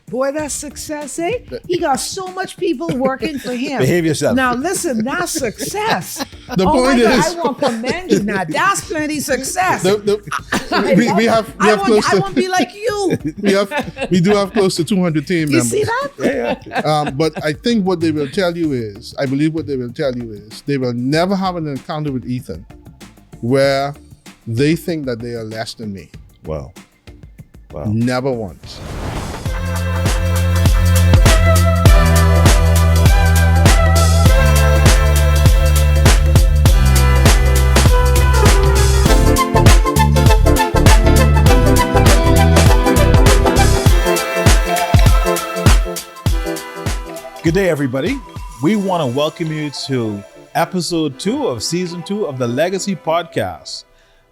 Boy, that's success, eh? He got so much people working for him. Behave yourself. Now listen, that's success. The oh point my God, is, I want to commend you. Now that's plenty success. we have close to. I want to be like you. We do have close to 200 team You members. see that? Yeah. But I think what they will tell you is, I believe what they will tell you is, they will never have an encounter with Ethan where they think that they are less than me. Wow. Never once. Good day, everybody. We want to welcome you to episode 2 of season 2 of the Legacy Podcast.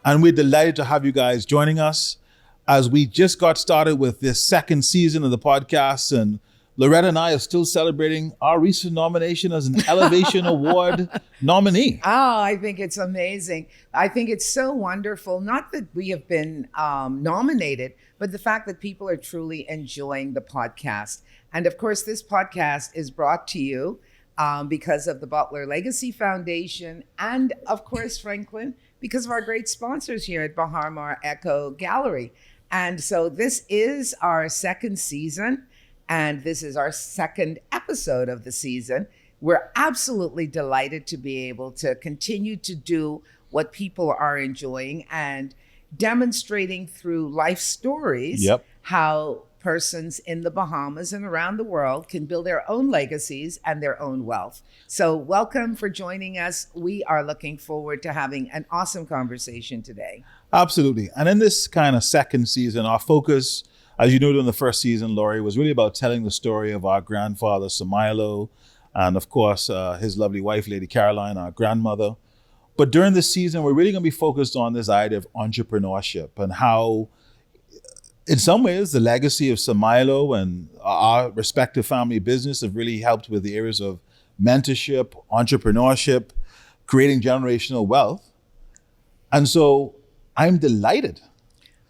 And we're delighted to have you guys joining us as we just got started with this second season of the podcast. And Loretta and I are still celebrating our recent nomination as an Elevation Award nominee. Oh, I think it's amazing. I think it's so wonderful. Not that we have been nominated, but the fact that people are truly enjoying the podcast. And of course, this podcast is brought to you because of the Butler Legacy Foundation and, of course, Franklyn, because of our great sponsors here at Bahar Mar Echo Gallery. And so this is our second season, and this is our second episode of the season. We're absolutely delighted to be able to continue to do what people are enjoying and demonstrating through life stories how persons in the Bahamas and around the world can build their own legacies and their own wealth. So welcome for joining us. We are looking forward to having an awesome conversation today. Absolutely. And in this kind of second season, our focus, as you know, in the first season, Laurie, was really about telling the story of our grandfather, Sir Milo, and of course, his lovely wife, Lady Caroline, our grandmother. But during this season, we're really going to be focused on this idea of entrepreneurship and how, in some ways, the legacy of Sir Milo and our respective family business have really helped with the areas of mentorship, entrepreneurship, creating generational wealth. And so I'm delighted.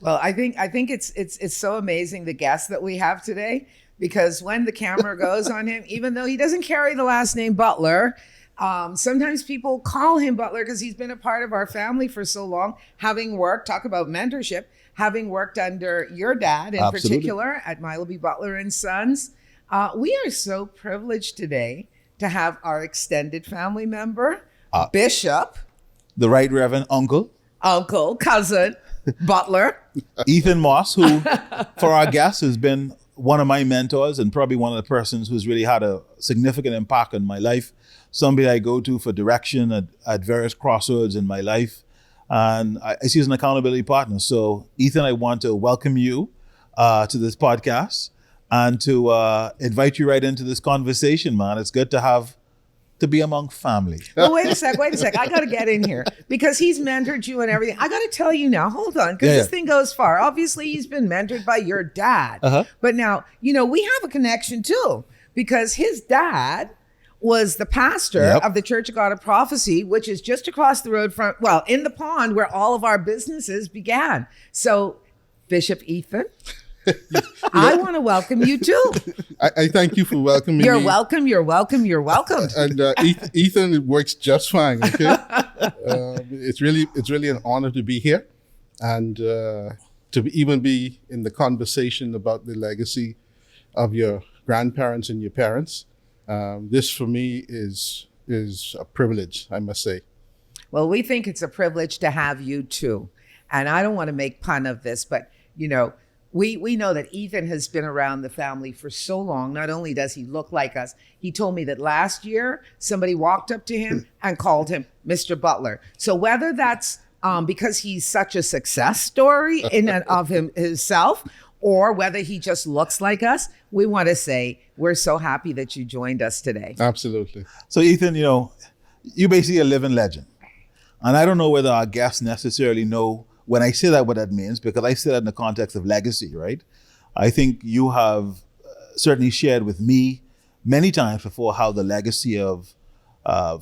Well, I think it's so amazing, the guest that we have today, because when the camera goes on him, even though he doesn't carry the last name Butler, sometimes people call him Butler because he's been a part of our family for so long, having worked, talk about mentorship, having worked under your dad in particular at Milo Butler and Sons. We are so privileged today to have our extended family member, Bishop. The Right Reverend Uncle, cousin, Butler. Ethan Moss, who for our guests has been one of my mentors and probably one of the persons who's really had a significant impact on my life. Somebody I go to for direction at various crossroads in my life. And I see as an accountability partner. So Ethan, I want to welcome you to this podcast and to invite you right into this conversation, man. It's good to be among family. Well, wait a sec. I got to get in here because he's mentored you and everything. I got to tell you now, hold on, because this thing goes far. Obviously, he's been mentored by your dad. But now, we have a connection too, because his dad was the pastor of the Church of God of Prophecy, which is just across the road from, in the pond where all of our businesses began. So, Bishop Ethan, I want to welcome you too. I thank you for welcoming me. You're welcome. And Ethan works just fine. Okay, it's really an honor to be here, and even be in the conversation about the legacy of your grandparents and your parents. This for me is a privilege, I must say. Well, we think it's a privilege to have you too. And I don't want to make fun of this, but we know that Ethan has been around the family for so long. Not only does he look like us, he told me that last year somebody walked up to him and called him Mr. Butler. So whether that's because he's such a success story in and of himself, or whether he just looks like us, we want to say we're so happy that you joined us today. Absolutely. So Ethan, you're basically a living legend. And I don't know whether our guests necessarily know when I say that what that means, because I say that in the context of legacy, right? I think you have certainly shared with me many times before how the legacy of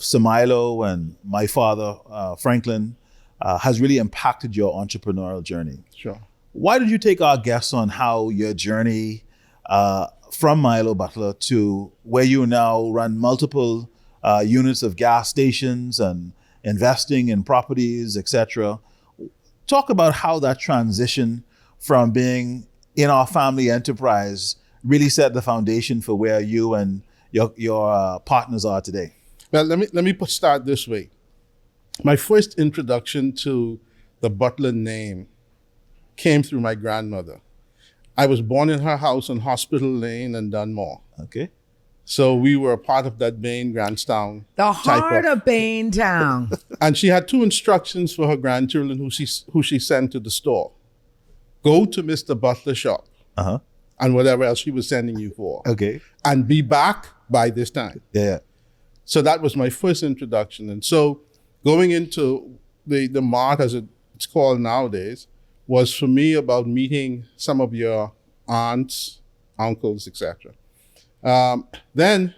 Sir Milo and my father, Franklyn, has really impacted your entrepreneurial journey. Sure. Why did you take our guests on how your journey from Milo Butler to where you now run multiple units of gas stations and investing in properties, etc. Talk about how that transition from being in our family enterprise really set the foundation for where you and your partners are today. Well, let me start this way. My first introduction to the Butler name came through my grandmother. I was born in her house on Hospital Lane and Dunmore. Okay. So we were a part of that Bain Grandstown. The heart of Bain Town. And she had two instructions for her grandchildren who she sent to the store. Go to Mr. Butler's shop and whatever else she was sending you for. Okay. And be back by this time. Yeah. So that was my first introduction. And so going into the mart, as it's called nowadays, was for me about meeting some of your aunts, uncles, etc. Then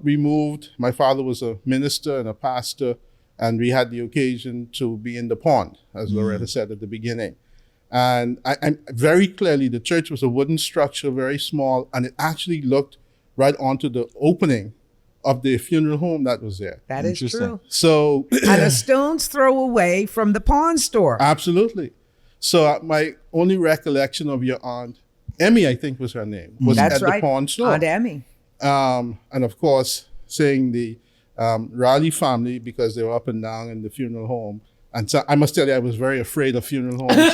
we moved. My father was a minister and a pastor, and we had the occasion to be in the pond, as Loretta said at the beginning. And I very clearly, the church was a wooden structure, very small, and it actually looked right onto the opening of the funeral home that was there. That is true. So, and a stone's throw away from the pawn store. Absolutely. So my only recollection of your aunt, Emmy, I think was her name, was That's at right. the pawn store. Aunt Emmy. And of course, seeing the Raleigh family, because they were up and down in the funeral home. And so I must tell you, I was very afraid of funeral homes.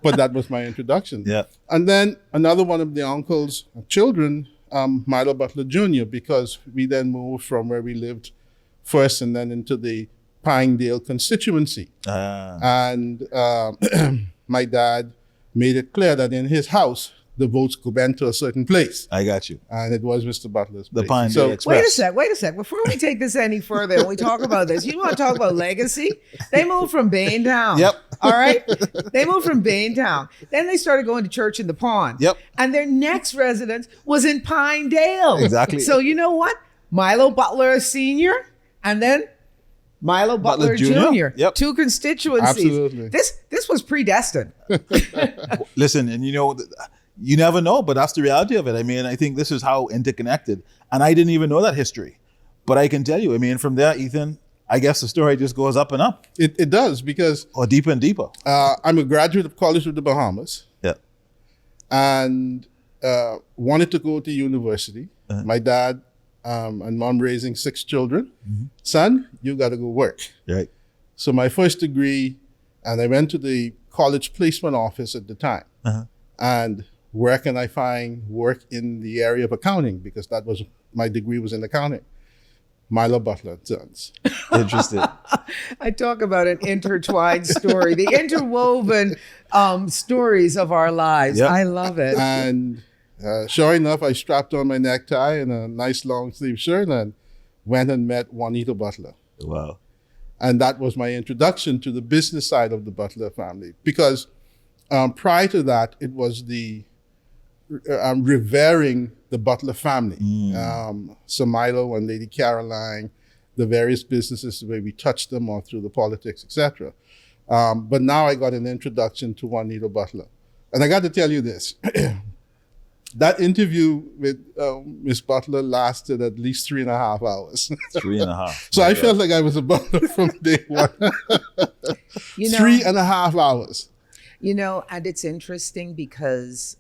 But that was my introduction. Yeah. And then another one of the uncle's children, Milo Butler Jr., because we then moved from where we lived first and then into the Pinedale constituency. And my dad made it clear that in his house, the votes went to a certain place. I got you. And it was Mr. Butler's The place. Pinedale Express. Wait a sec. Before we take this any further and we talk about this, you want to talk about legacy? They moved from Bain Town. Yep. All right? They moved from Bain Town. Then they started going to church in the pond. Yep. And their next residence was in Pinedale. Exactly. So you know what? Milo Butler Sr. and then Milo Butler Jr. Yep. Two constituencies. Absolutely. This was predestined. Listen, and you never know, but that's the reality of it. I mean, I think this is how interconnected. And I didn't even know that history. But I can tell you, I mean, from there, Ethan, I guess the story just goes up and up. It does, because Or deeper and deeper. I'm a graduate of College of the Bahamas. Yeah. And wanted to go to university. My dad and mom raising 6 children. Son, you got to go work. Right. So my first degree, and I went to the college placement office at the time. And where can I find work in the area of accounting? Because that was, my degree was in accounting. Milo Butler and Sons. Interesting. I talk about an intertwined story, the interwoven stories of our lives. Yep. I love it. And sure enough, I strapped on my necktie and a nice long sleeve shirt and went and met Juanito Butler. Wow. And that was my introduction to the business side of the Butler family. Because prior to that, it was the revering the Butler family. So Milo and Lady Caroline, the various businesses, the way we touched them or through the politics, etc. But now I got an introduction to Juanito Butler. And I got to tell you this. That interview with Miss Butler lasted at least 3.5 hours. 3.5. So I felt like I was a Butler from day one. 3.5 hours. And it's interesting because,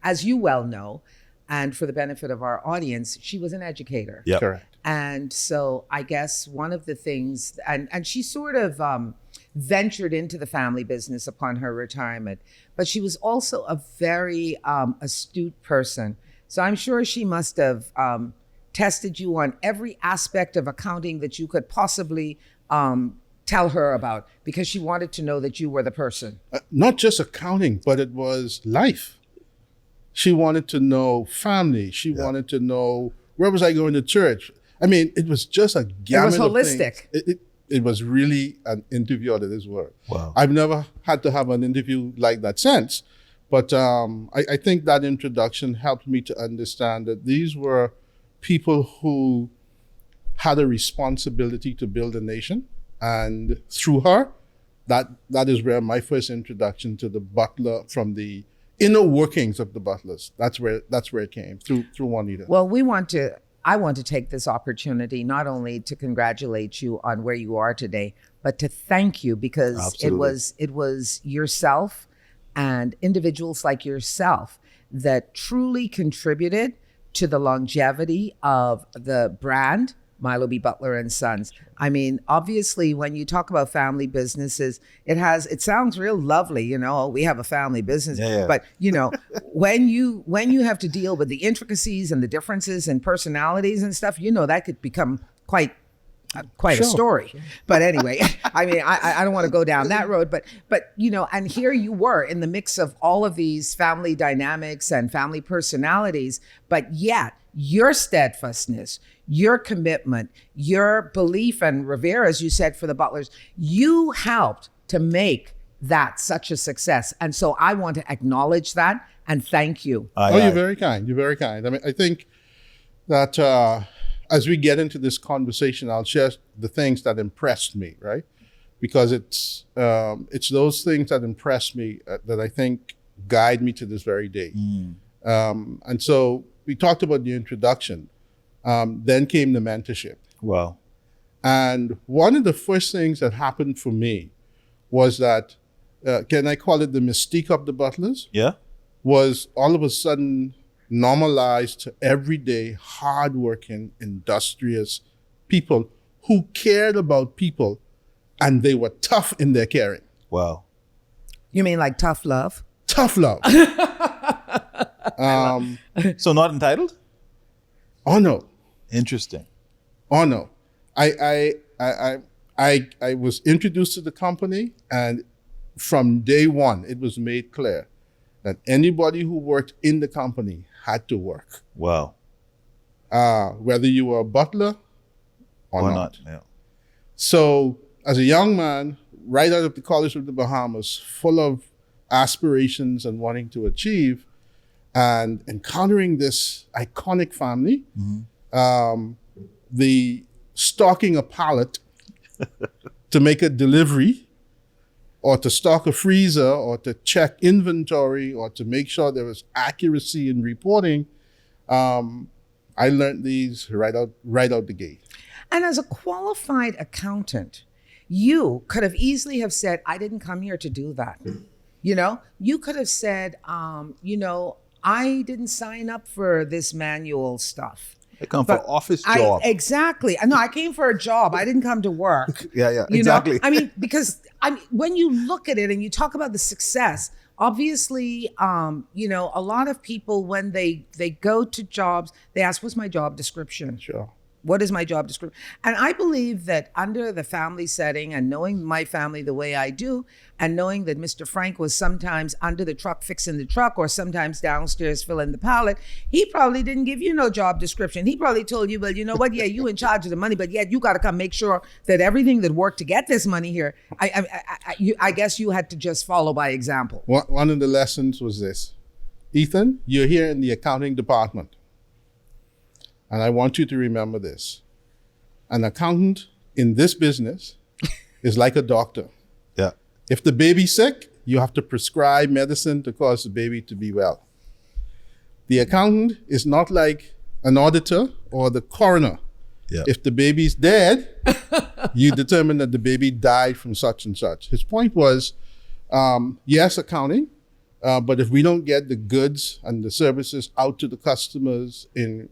as you well know, and for the benefit of our audience, she was an educator. Yep. Correct. And so I guess one of the things, and she sort of ventured into the family business upon her retirement, but she was also a very astute person. So I'm sure she must have tested you on every aspect of accounting that you could possibly tell her about, because she wanted to know that you were the person. Not just accounting, but it was life. She wanted to know family. She wanted to know, where was I going to church? I mean, it was just a gamut It was holistic. of things. It was really an interview out of this world. Wow. I've never had to have an interview like that since. But I think that introduction helped me to understand that these were people who had a responsibility to build a nation. And through her, that is where my first introduction to the Butler from the inner workings of the Butlers. That's where it came through Juanita. Well, I want to take this opportunity not only to congratulate you on where you are today, but to thank you, because Absolutely. it was yourself and individuals like yourself that truly contributed to the longevity of the brand Milo B. Butler and Sons. I mean, obviously, when you talk about family businesses, it sounds real lovely, we have a family business. Yeah. But, when you have to deal with the intricacies and the differences and personalities and stuff, that could become quite a story. But anyway, I mean, I don't want to go down that road, but and here you were in the mix of all of these family dynamics and family personalities, but yet your steadfastness, your commitment, your belief and revere, as you said, for the Butlers, you helped to make that such a success. And so I want to acknowledge that and thank you. You're very kind. You're very kind. I mean, I think that as we get into this conversation, I'll share the things that impressed me, right? Because it's those things that impressed me that I think guide me to this very day. And so we talked about the introduction. Then came the mentorship. Wow. And one of the first things that happened for me was that, can I call it the mystique of the Butlers? Yeah. Was all of a sudden normalized to everyday, hardworking, industrious people who cared about people, and they were tough in their caring. Wow. You mean like tough love? Tough love. So not entitled? Oh no. Interesting. Oh no. I was introduced to the company, and from day one, it was made clear that anybody who worked in the company had to work. Wow. Whether you were a butler or not. Yeah. So as a young man, right out of the College of the Bahamas, full of aspirations and wanting to achieve, and encountering this iconic family, the stocking a pallet to make a delivery, or to stock a freezer, or to check inventory, or to make sure there was accuracy in reporting, I learned these right out the gate. And as a qualified accountant, you could have easily have said, I didn't come here to do that. You could have said, I didn't sign up for this manual stuff. I come for office job. Exactly. No, I came for a job. I didn't come to work. Yeah, exactly. I mean, because when you look at it and you talk about the success, obviously, a lot of people, when they go to jobs, they ask, what's my job description? Sure. What is my job description? And I believe that under the family setting, and knowing my family the way I do, and knowing that Mr. Frank was sometimes under the truck fixing the truck, or sometimes downstairs filling the pallet, he probably didn't give you no job description. He probably told you, well, you know what? Yeah, you in charge of the money, but yet you got to come make sure that everything that worked to get this money here, I guess you had to just follow by example. One of the lessons was this: Ethan, you're here in the accounting department. And I want you to remember this. An accountant in this business is like a doctor. Yeah. If the baby's sick, you have to prescribe medicine to cause the baby to be well. The accountant is not like an auditor or the coroner. Yeah. If the baby's dead, you determine that the baby died from such and such. His point was, yes, accounting, but if we don't get the goods and the services out to the customers and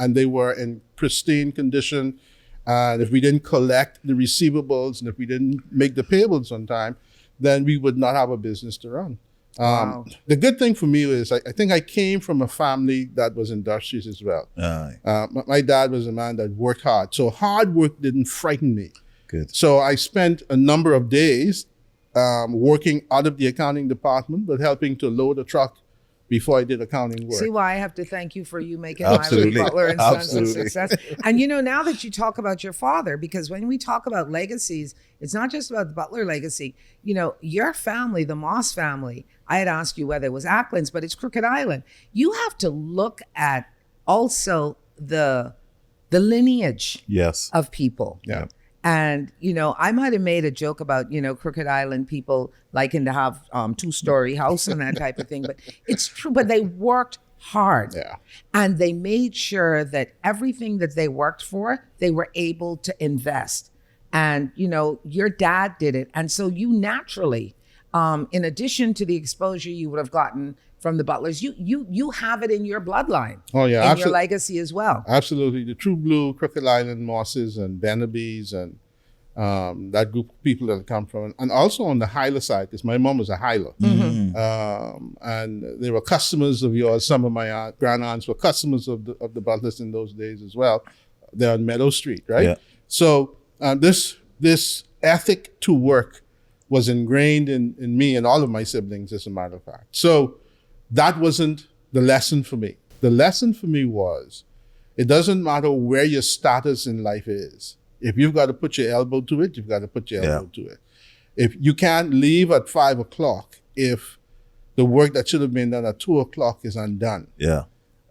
they were in pristine condition, and if we didn't collect the receivables, and if we didn't make the payables on time, then we would not have a business to run. Wow. The good thing for me is I think I came from a family that was industrious as well. My dad was a man that worked hard. So hard work didn't frighten me. Good. So I spent a number of days working out of the accounting department, but helping to load a truck before I did accounting work. See why I have to thank you for you making Absolutely. Milo Butler and Sons a Absolutely. success. And now that you talk about your father, because when we talk about legacies, it's not just about the Butler legacy. Your family, the Moss family, I had asked you whether it was Acklands, but it's Crooked Island. You have to look at also the lineage Yes. of people. Yeah. And, I might have made a joke about, Crooked Island people liking to have 2-story house and that type of thing, but it's true. But they worked hard. Yeah. And they made sure that everything that they worked for, they were able to invest. And, your dad did it. And so you naturally, in addition to the exposure you would have gotten from the Butlers, you have it in your bloodline. Oh, yeah. In your legacy as well. Absolutely. The True Blue, Crooked Island, Mosses, and Benabys, and that group of people that come from. And also on the Hyla side, because my mom was a Hyla. And they were customers of yours. Some of my grand-aunts were customers of the Butlers in those days as well. They're on Meadow Street, right? Yeah. So this ethic to work was ingrained in me and all of my siblings, as a matter of fact. So that wasn't the lesson for me. The lesson for me was, it doesn't matter where your status in life is. If you've got to put your elbow to it, you've got to put your elbow to it. If you can't leave at 5 o'clock, if the work that should have been done at 2 o'clock is undone. Yeah.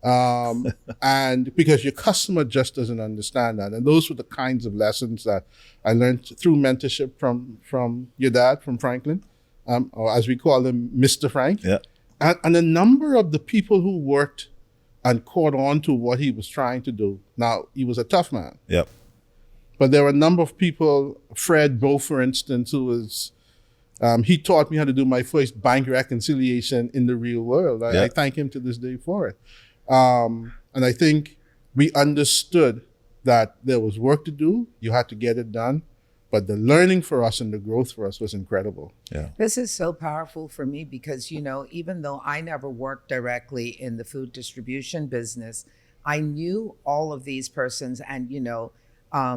And because your customer just doesn't understand that. And those were the kinds of lessons that I learned through mentorship from your dad, from Franklyn, or as we call him, Mr. Frank. Yeah. And a number of the people who worked and caught on to what he was trying to do. Now, he was a tough man. Yep. But there were a number of people, Fred Bow, for instance, who was, he taught me how to do my first bank reconciliation in the real world. I thank him to this day for it. And I think we understood that there was work to do. You had to get it done. But the learning for us and the growth for us was incredible. Yeah. This is so powerful for me because, even though I never worked directly in the food distribution business, I knew all of these persons. And,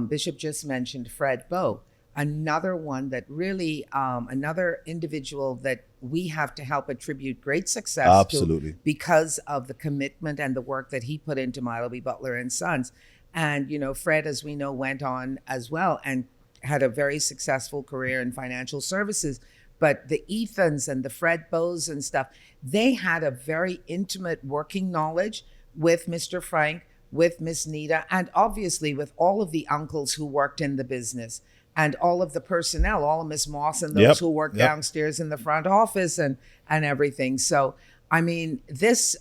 Bishop just mentioned Fred Bow, another one that really, another individual that we have to help attribute great success to because of the commitment and the work that he put into Milo Butler and Sons. And, Fred, as we know, went on as well and had a very successful career in financial services. But the Ethans and the Fred Bows and stuff, they had a very intimate working knowledge with Mr. Frank, with Miss Nita, and obviously with all of the uncles who worked in the business and all of the personnel, all of Miss Moss and those who worked downstairs in the front office and everything. So, I mean, this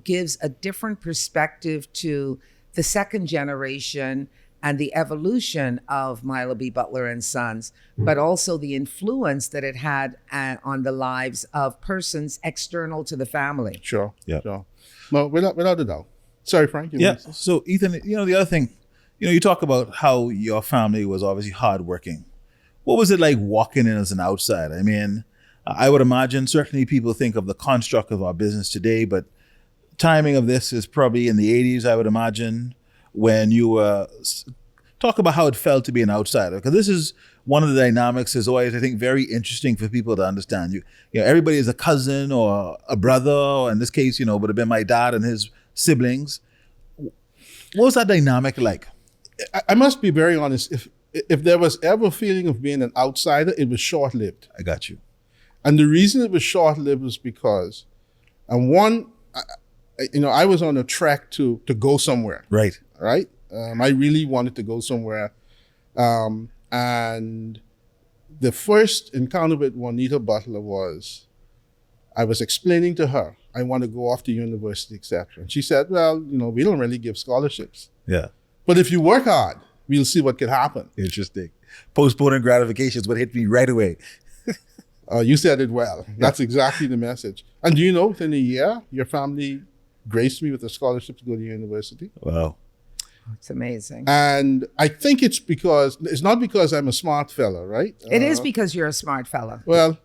gives a different perspective to the second generation and the evolution of Milo Butler and Sons, but also the influence that it had on the lives of persons external to the family. Sure. Yeah. Sure. Well, without a doubt. Sorry, Frank. So Ethan, the other thing, you talk about how your family was obviously hardworking. What was it like walking in as an outsider? I mean, I would imagine certainly people think of the construct of our business today, but timing of this is probably in the 80s, I would imagine, when you talk about how it felt to be an outsider, because this is one of the dynamics is always, I think, very interesting for people to understand. You know, everybody is a cousin or a brother, or in this case, would have been my dad and his siblings. What was that dynamic like? I must be very honest. If there was ever a feeling of being an outsider, it was short-lived. I got you. And the reason it was short-lived was because, I was on a track to go somewhere. Right. Right. I really wanted to go somewhere. And the first encounter with Juanita Butler was, I was explaining to her, I want to go off to university, etc. And she said, well, we don't really give scholarships. Yeah. But if you work hard, we'll see what can happen. Interesting. Postponing gratifications would hit me right away. You said it well. That's exactly the message. And do you know, within a year, your family graced me with a scholarship to go to university. Wow. It's amazing. And I think it's not because I'm a smart fella, right? It is because you're a smart fella. Well,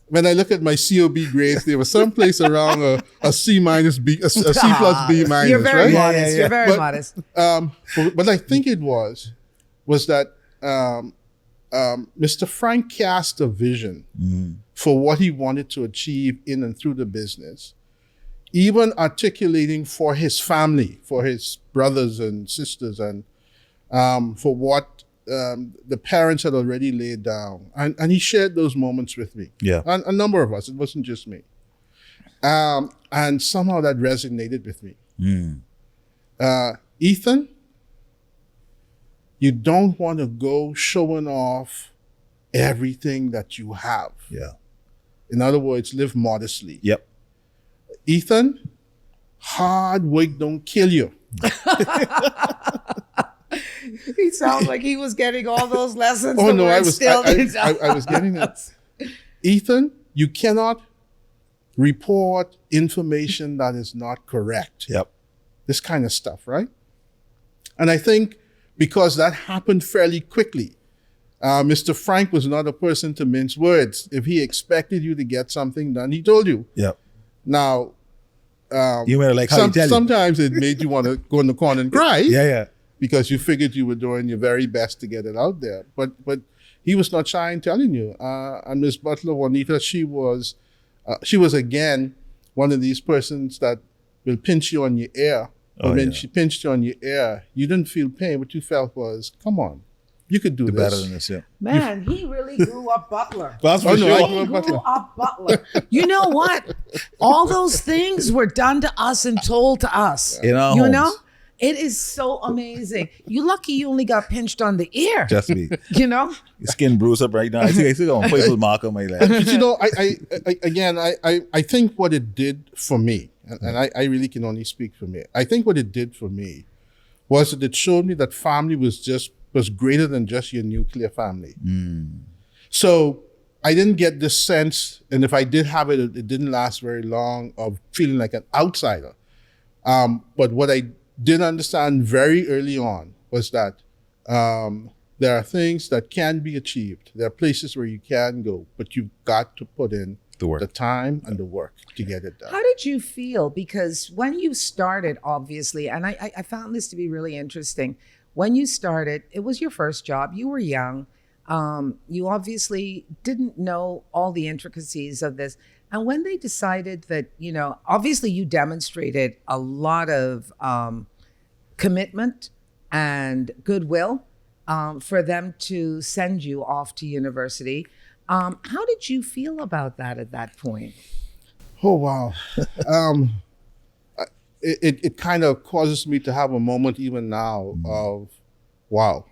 when I look at my COB grades, they were someplace around a C minus B, a C plus B minus. You're very right? modest. You're very modest. But I think it was that Mr. Frank cast a vision for what he wanted to achieve in and through the business, even articulating for his family, for his brothers and sisters, and for what the parents had already laid down. And he shared those moments with me. Yeah. And a number of us. It wasn't just me. And somehow that resonated with me. Ethan, you don't want to go showing off everything that you have. Yeah. In other words, live modestly. Yep. Ethan, hard work don't kill you. He sounds like he was getting all those lessons. Oh the no, word I was still didn't I was getting it. Ethan, you cannot report information that is not correct. Yep. This kind of stuff, right? And I think because that happened fairly quickly, Mr. Frank was not a person to mince words. If he expected you to get something done, he told you. Yep. Now, You were like, how you tell him? sometimes it made you want to go in the corner and cry. Yeah. Because you figured you were doing your very best to get it out there. But he was not shy in telling you. And Miss Butler, Juanita, she was again one of these persons that will pinch you on your ear. But when she pinched you on your ear, you didn't feel pain. What you felt was, come on, you could do this. Better than this, yeah. Man, he really grew up Butler. That's for Oh, no, sure. I He grew up Butler. You know what? All those things were done to us and told to us. In our You homes. know? It is so amazing. You lucky you only got pinched on the ear. Just me. You know? Your skin bruised up right now. I still got a purple mark on my leg. But you know, I think what it did for me, and I really can only speak for me. I think what it did for me was that it showed me that family was greater than just your nuclear family. So I didn't get this sense, and if I did have it, it didn't last very long, of feeling like an outsider. But what I did understand very early on was that there are things that can be achieved. There are places where you can go, but you've got to put in The work. the time and the work to get it done. How did you feel? Because when you started, obviously, and I found this to be really interesting. When you started, it was your first job. You were young. You obviously didn't know all the intricacies of this. And when they decided that, you know, obviously you demonstrated a lot of commitment and goodwill for them to send you off to university. How did you feel about that at that point? Oh, wow. It kind of causes me to have a moment even now of, wow.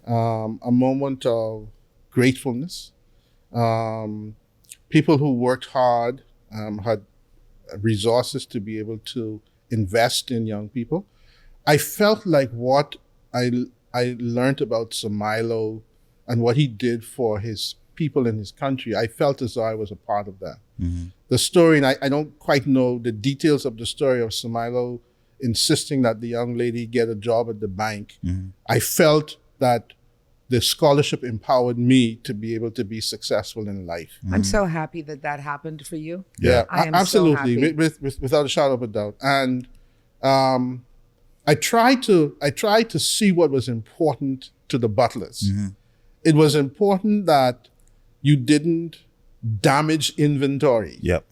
A moment of gratefulness. People who worked hard, had resources to be able to invest in young people. I felt like what I learned about Sir Milo and what he did for his people in his country, I felt as though I was a part of that. The story, and I don't quite know the details of the story of Sir Milo insisting that the young lady get a job at the bank. I felt that the scholarship empowered me to be able to be successful in life. I'm so happy that that happened for you. Yeah, I am absolutely, so happy. without a shadow of a doubt. And I tried to see what was important to the Butlers. It was important that you didn't damage inventory. Yep.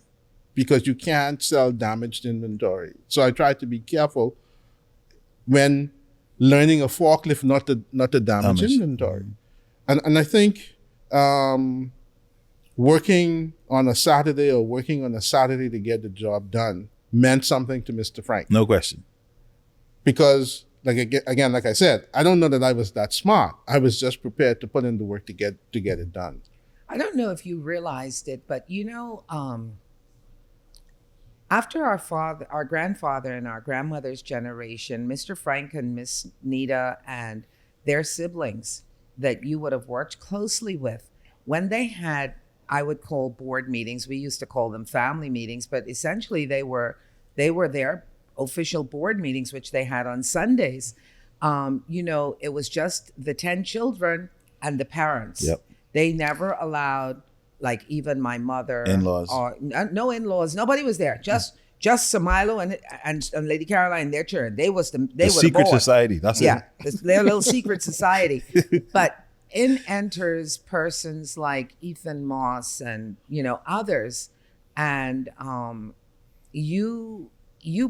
Because you can't sell damaged inventory. So I tried to be careful when learning a forklift not to damage inventory. And I think working on a Saturday to get the job done meant something to Mr. Frank. No question. Because like I said, I don't know that I was that smart. I was just prepared to put in the work to get it done. I don't know if you realized it, but you know, after our grandfather and our grandmother's generation, Mr. Frank and Miss Nita and their siblings that you would have worked closely with, when they had, I would call board meetings, we used to call them family meetings, but essentially they were their official board meetings, which they had on Sundays. You know, it was just the 10 children and the parents. Yep. They never allowed, like, even my mother, In-laws. or no in-laws. Nobody was there. Just Sir Milo and Lady Caroline, their children. They were the secret board. society. That's Yeah, it. their little secret society. But in enters persons like Ethan Moss and, you know, others, and you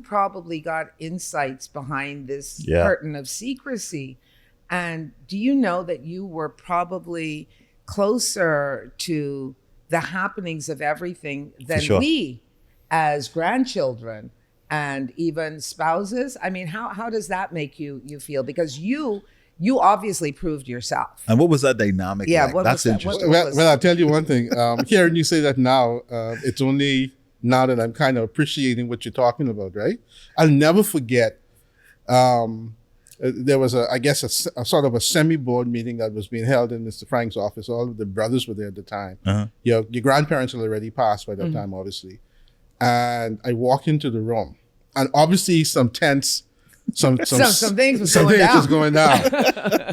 probably got insights behind this curtain of secrecy. And do you know that you were probably closer to the happenings of everything than we as grandchildren and even spouses? I mean, how does that make you feel? Because you you obviously proved yourself. And what was that dynamic like? That's interesting. Well, I'll tell you one thing. Hearing you say that now, it's only now that I'm kind of appreciating what you're talking about, right? I'll never forget, there was a sort of a semi-board meeting that was being held in Mr. Frank's office. All of the brothers were there at the time. Your grandparents had already passed by that time, obviously. And I walked into the room, and obviously some things was going down.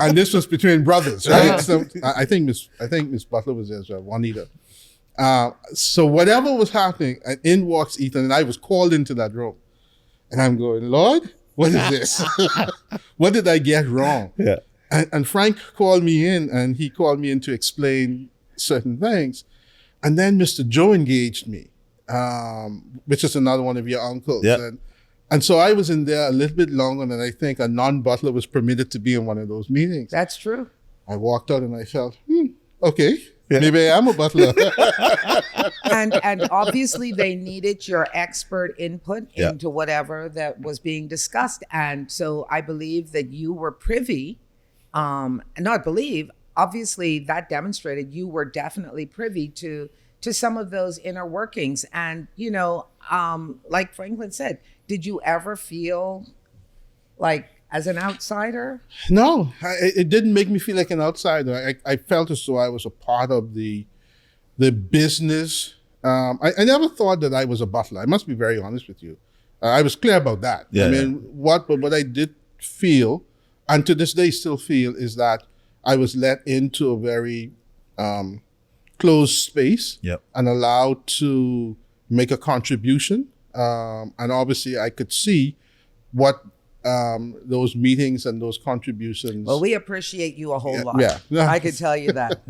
And this was between brothers, right? So I think Miss Butler was there as well, Juanita. So whatever was happening, and in walks Ethan, and I was called into that room. And I'm going, Lord, what is this? What did I get wrong? Yeah. And Frank called me in, and he called me in to explain certain things. And then Mr. Joe engaged me, which is another one of your uncles. Yeah. And so I was in there a little bit longer than I think a non-butler was permitted to be in one of those meetings. That's true. I walked out and I felt, okay, maybe I am a butler. and obviously they needed your expert input into whatever that was being discussed. And so I believe that you were privy, obviously that demonstrated you were definitely privy to some of those inner workings. And, like Franklin said, did you ever feel like as an outsider? No, it didn't make me feel like an outsider. I felt as though I was a part of the business. I never thought that I was a butler. I must be very honest with you. I was clear about that. What I did feel, and to this day still feel, is that I was let into a very closed space and allowed to make a contribution. And obviously I could see what those meetings and those contributions. Well, we appreciate you a whole lot. Yeah. I can tell you that.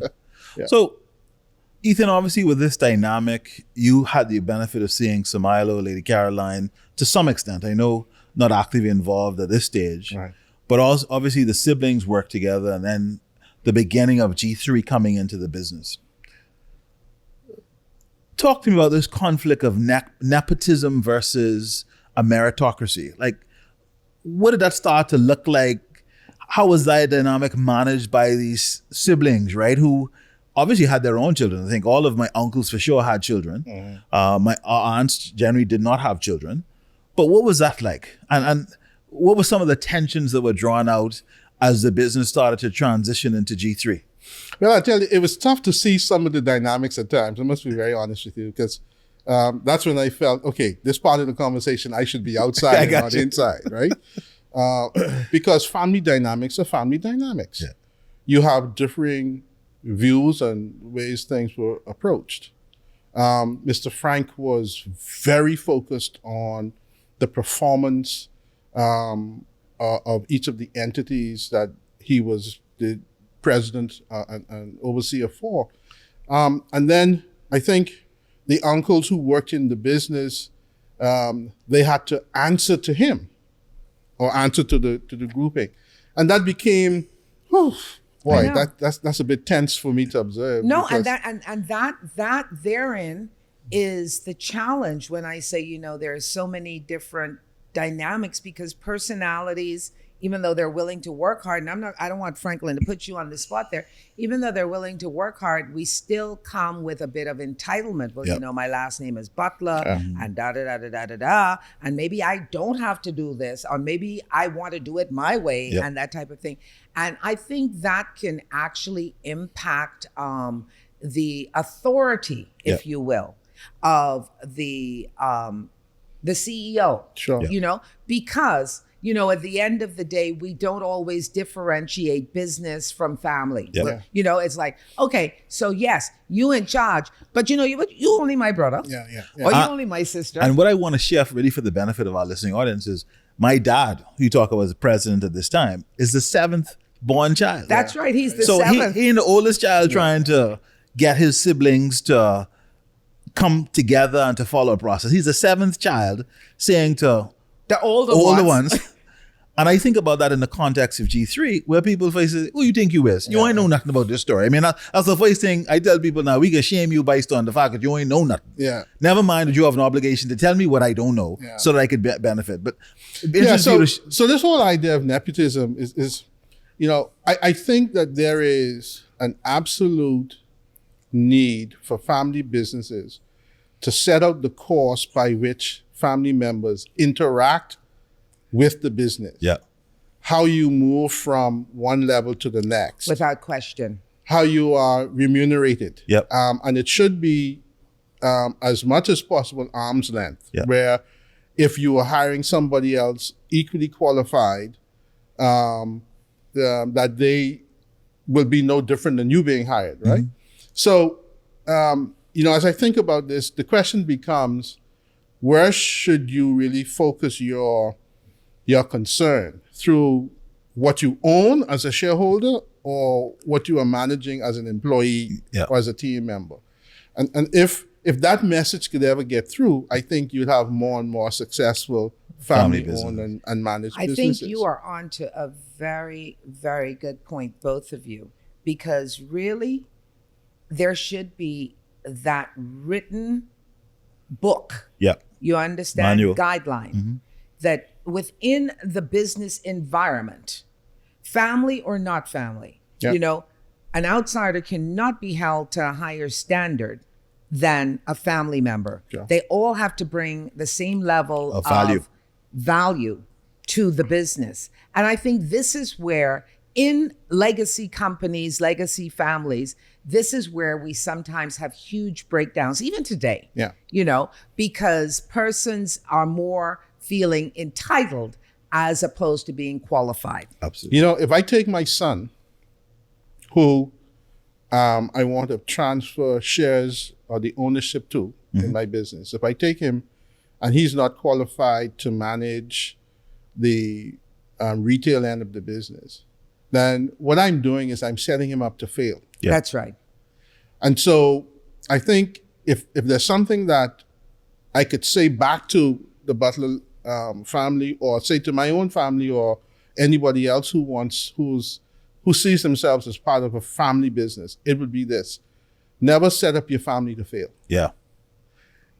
So, Ethan, obviously with this dynamic, you had the benefit of seeing Milo, Lady Caroline, to some extent. I know not actively involved at this stage, right. But also obviously the siblings worked together, and then the beginning of G3 coming into the business. Talk to me about this conflict of nepotism versus a meritocracy. Like, what did that start to look like? How was that dynamic managed by these siblings, right? Who obviously had their own children. I think all of my uncles for sure had children. My aunts generally did not have children. But what was that like? And what were some of the tensions that were drawn out as the business started to transition into G3? Well, I tell you, it was tough to see some of the dynamics at times. I must be very honest with you, because that's when I felt, okay, this part of the conversation, I should be outside and not inside, right? Because family dynamics are family dynamics. Yeah. You have differing views and ways things were approached. Mr. Frank was very focused on the performance of each of the entities that he was the president and overseer for. And then I think the uncles who worked in the business, they had to answer to him or answer to the grouping. And that became, that's a bit tense for me to observe. No, and that therein is the challenge when I say, there are so many different dynamics, because personalities, even though they're willing to work hard, and I don't want Franklin to put you on the spot there, even though they're willing to work hard, we still come with a bit of entitlement. Well, my last name is Butler and da-da-da-da-da-da-da, and maybe I don't have to do this, or maybe I want to do it my way and that type of thing. And I think that can actually impact the authority, if you will, of the CEO, because, at the end of the day, we don't always differentiate business from family. It's like, okay, so yes, you in charge, but you only my brother. Or you only my sister. And what I want to share really for the benefit of our listening audience is my dad, who you talk about as the president at this time, is the 7th born child. That's right. He's the 7th. So he and the oldest child trying to get his siblings to come together and to follow a process. He's the 7th child saying to the older ones. And I think about that in the context of G3, where people face, who you think you is? You ain't know nothing about this story. I mean, that's the first thing I tell people now. We can shame you based on the fact that you ain't know nothing. Never mind that you have an obligation to tell me what I don't know so that I could benefit. But so this whole idea of nepotism is I think that there is an absolute need for family businesses to set out the course by which family members interact with the business. Yeah. How you move from one level to the next. Without question. How you are remunerated. Yep. And it should be as much as possible arm's length, where if you are hiring somebody else equally qualified, that they will be no different than you being hired, right? Mm-hmm. So, as I think about this, the question becomes, where should you really focus your concern? Through what you own as a shareholder or what you are managing as an employee or as a team member? And if that message could ever get through, I think you'd have more and more successful family-owned and managed businesses. I think you are onto a very, very good point, both of you, because really there should be that written book. Yeah. You understand? Manual. Guideline that within the business environment, family or not family, an outsider cannot be held to a higher standard than a family member. Sure. They all have to bring the same level of value to the business. And I think this is where in legacy companies, legacy families, this is where we sometimes have huge breakdowns, even today, because persons are more feeling entitled as opposed to being qualified. Absolutely. If I take my son, who I want to transfer shares or the ownership to in my business, if I take him and he's not qualified to manage the retail end of the business, then what I'm doing is I'm setting him up to fail. Yeah. That's right. And so I think if there's something that I could say back to the Butler family, or say to my own family, or anybody else who sees themselves as part of a family business, it would be this: never set up your family to fail. Yeah.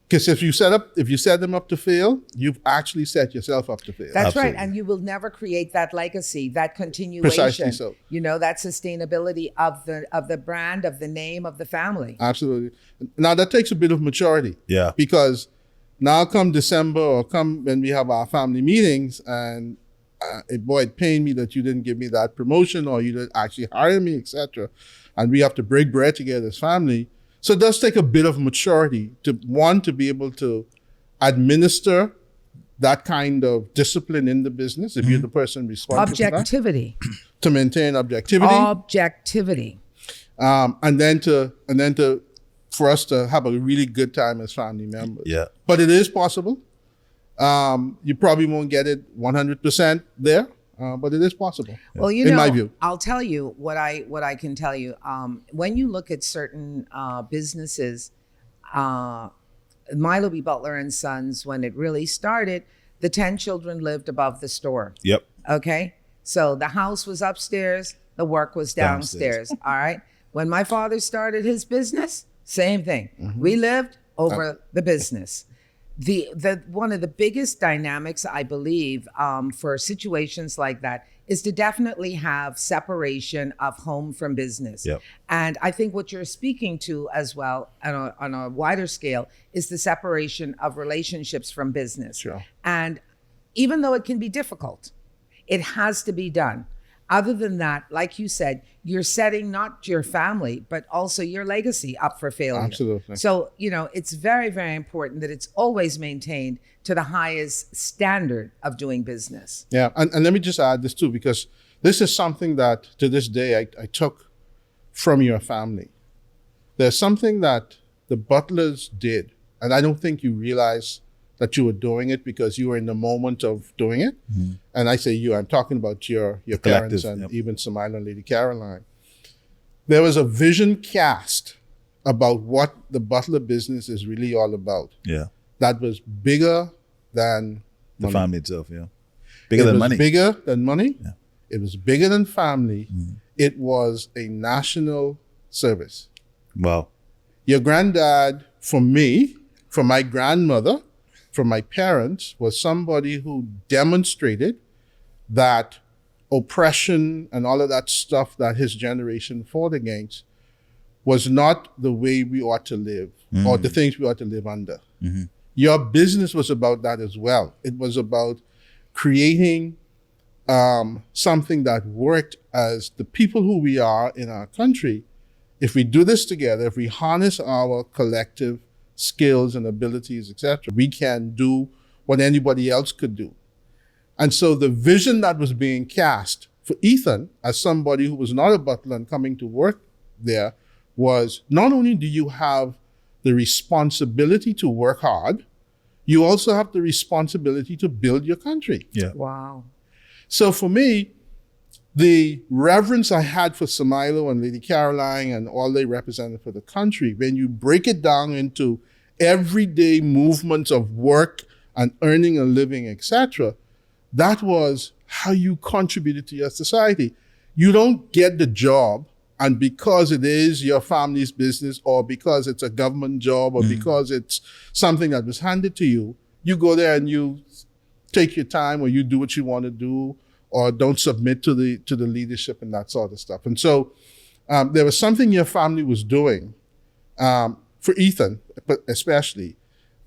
Because if you set them up to fail, you've actually set yourself up to fail. That's Absolutely. right. And you will never create that legacy, that continuation. Precisely so. That sustainability of the brand, of the name, of the family. Absolutely. Now that takes a bit of maturity. Yeah. Because now come December, or come when we have our family meetings, and it pained me that you didn't give me that promotion, or you didn't actually hire me, etc. And we have to break bread together as family. So it does take a bit of maturity to be able to administer that kind of discipline in the business, if you're the person responsible Objectivity. to maintain objectivity. And then for us to have a really good time as family members. Yeah. But it is possible. You probably won't get it 100% there, but it is possible. Well, in my view. I'll tell you what I can tell you. When you look at certain businesses, Milo Butler and Sons, when it really started, the 10 children lived above the store. Yep. Okay. So the house was upstairs, the work was downstairs. All right. When my father started his business, same thing. We lived over the business. The one of the biggest dynamics, I believe, for situations like that is to definitely have separation of home from business. Yep. And I think what you're speaking to as well on a wider scale is the separation of relationships from business. Sure. And even though it can be difficult, it has to be done. Other than that, like you said, you're setting not your family, but also your legacy up for failure. Absolutely. So, it's very, very important that it's always maintained to the highest standard of doing business. Yeah, and let me just add this too, because this is something that to this day I took from your family. There's something that the Butlers did, and I don't think you realize that you were doing it because you were in the moment of doing it. And I say you, I'm talking about your parents and even Milo and Lady Caroline. There was a vision cast about what the Butler business is really all about. Yeah. That was bigger than the money. family itself, yeah. Bigger than money. Bigger than money. Yeah. It was bigger than family. It was a national service. Wow. Your granddad, for me, for my grandmother, for my parents, was somebody who demonstrated that, oppression and all of that stuff that his generation fought against was not the way we ought to live or the things we ought to live under. Your business was about that as well. It was about creating something that worked as the people who we are in our country. If we do this together, if we harness our collective skills and abilities, etc., we can do what anybody else could do. And so the vision that was being cast for Ethan, as somebody who was not a butler and coming to work there, was not only do you have the responsibility to work hard, you also have the responsibility to build your country. Yeah. Wow. So for me, the reverence I had for Milo and Lady Caroline and all they represented for the country, when you break it down into everyday movements of work and earning a living, etc., that was how you contributed to your society. You don't get the job, and because it is your family's business or because it's a government job or because it's something that was handed to you, you go there and you take your time or you do what you want to do or don't submit to the leadership and that sort of stuff. And so there was something your family was doing for Ethan, but especially,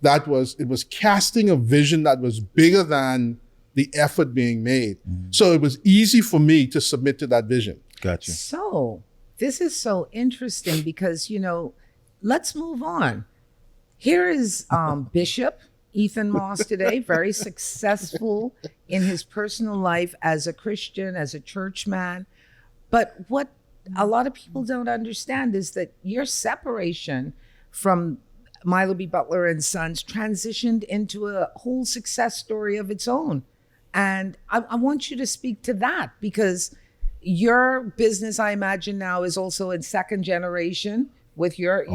it was casting a vision that was bigger than the effort being made. So it was easy for me to submit to that vision. Gotcha. So this is so interesting because, let's move on. Here is Bishop Ethan Moss today, very successful in his personal life as a Christian, as a churchman. But what a lot of people don't understand is that your separation from Milo B. Butler and Sons transitioned into a whole success story of its own. And I want you to speak to that because your business, I imagine now, is also in second generation with your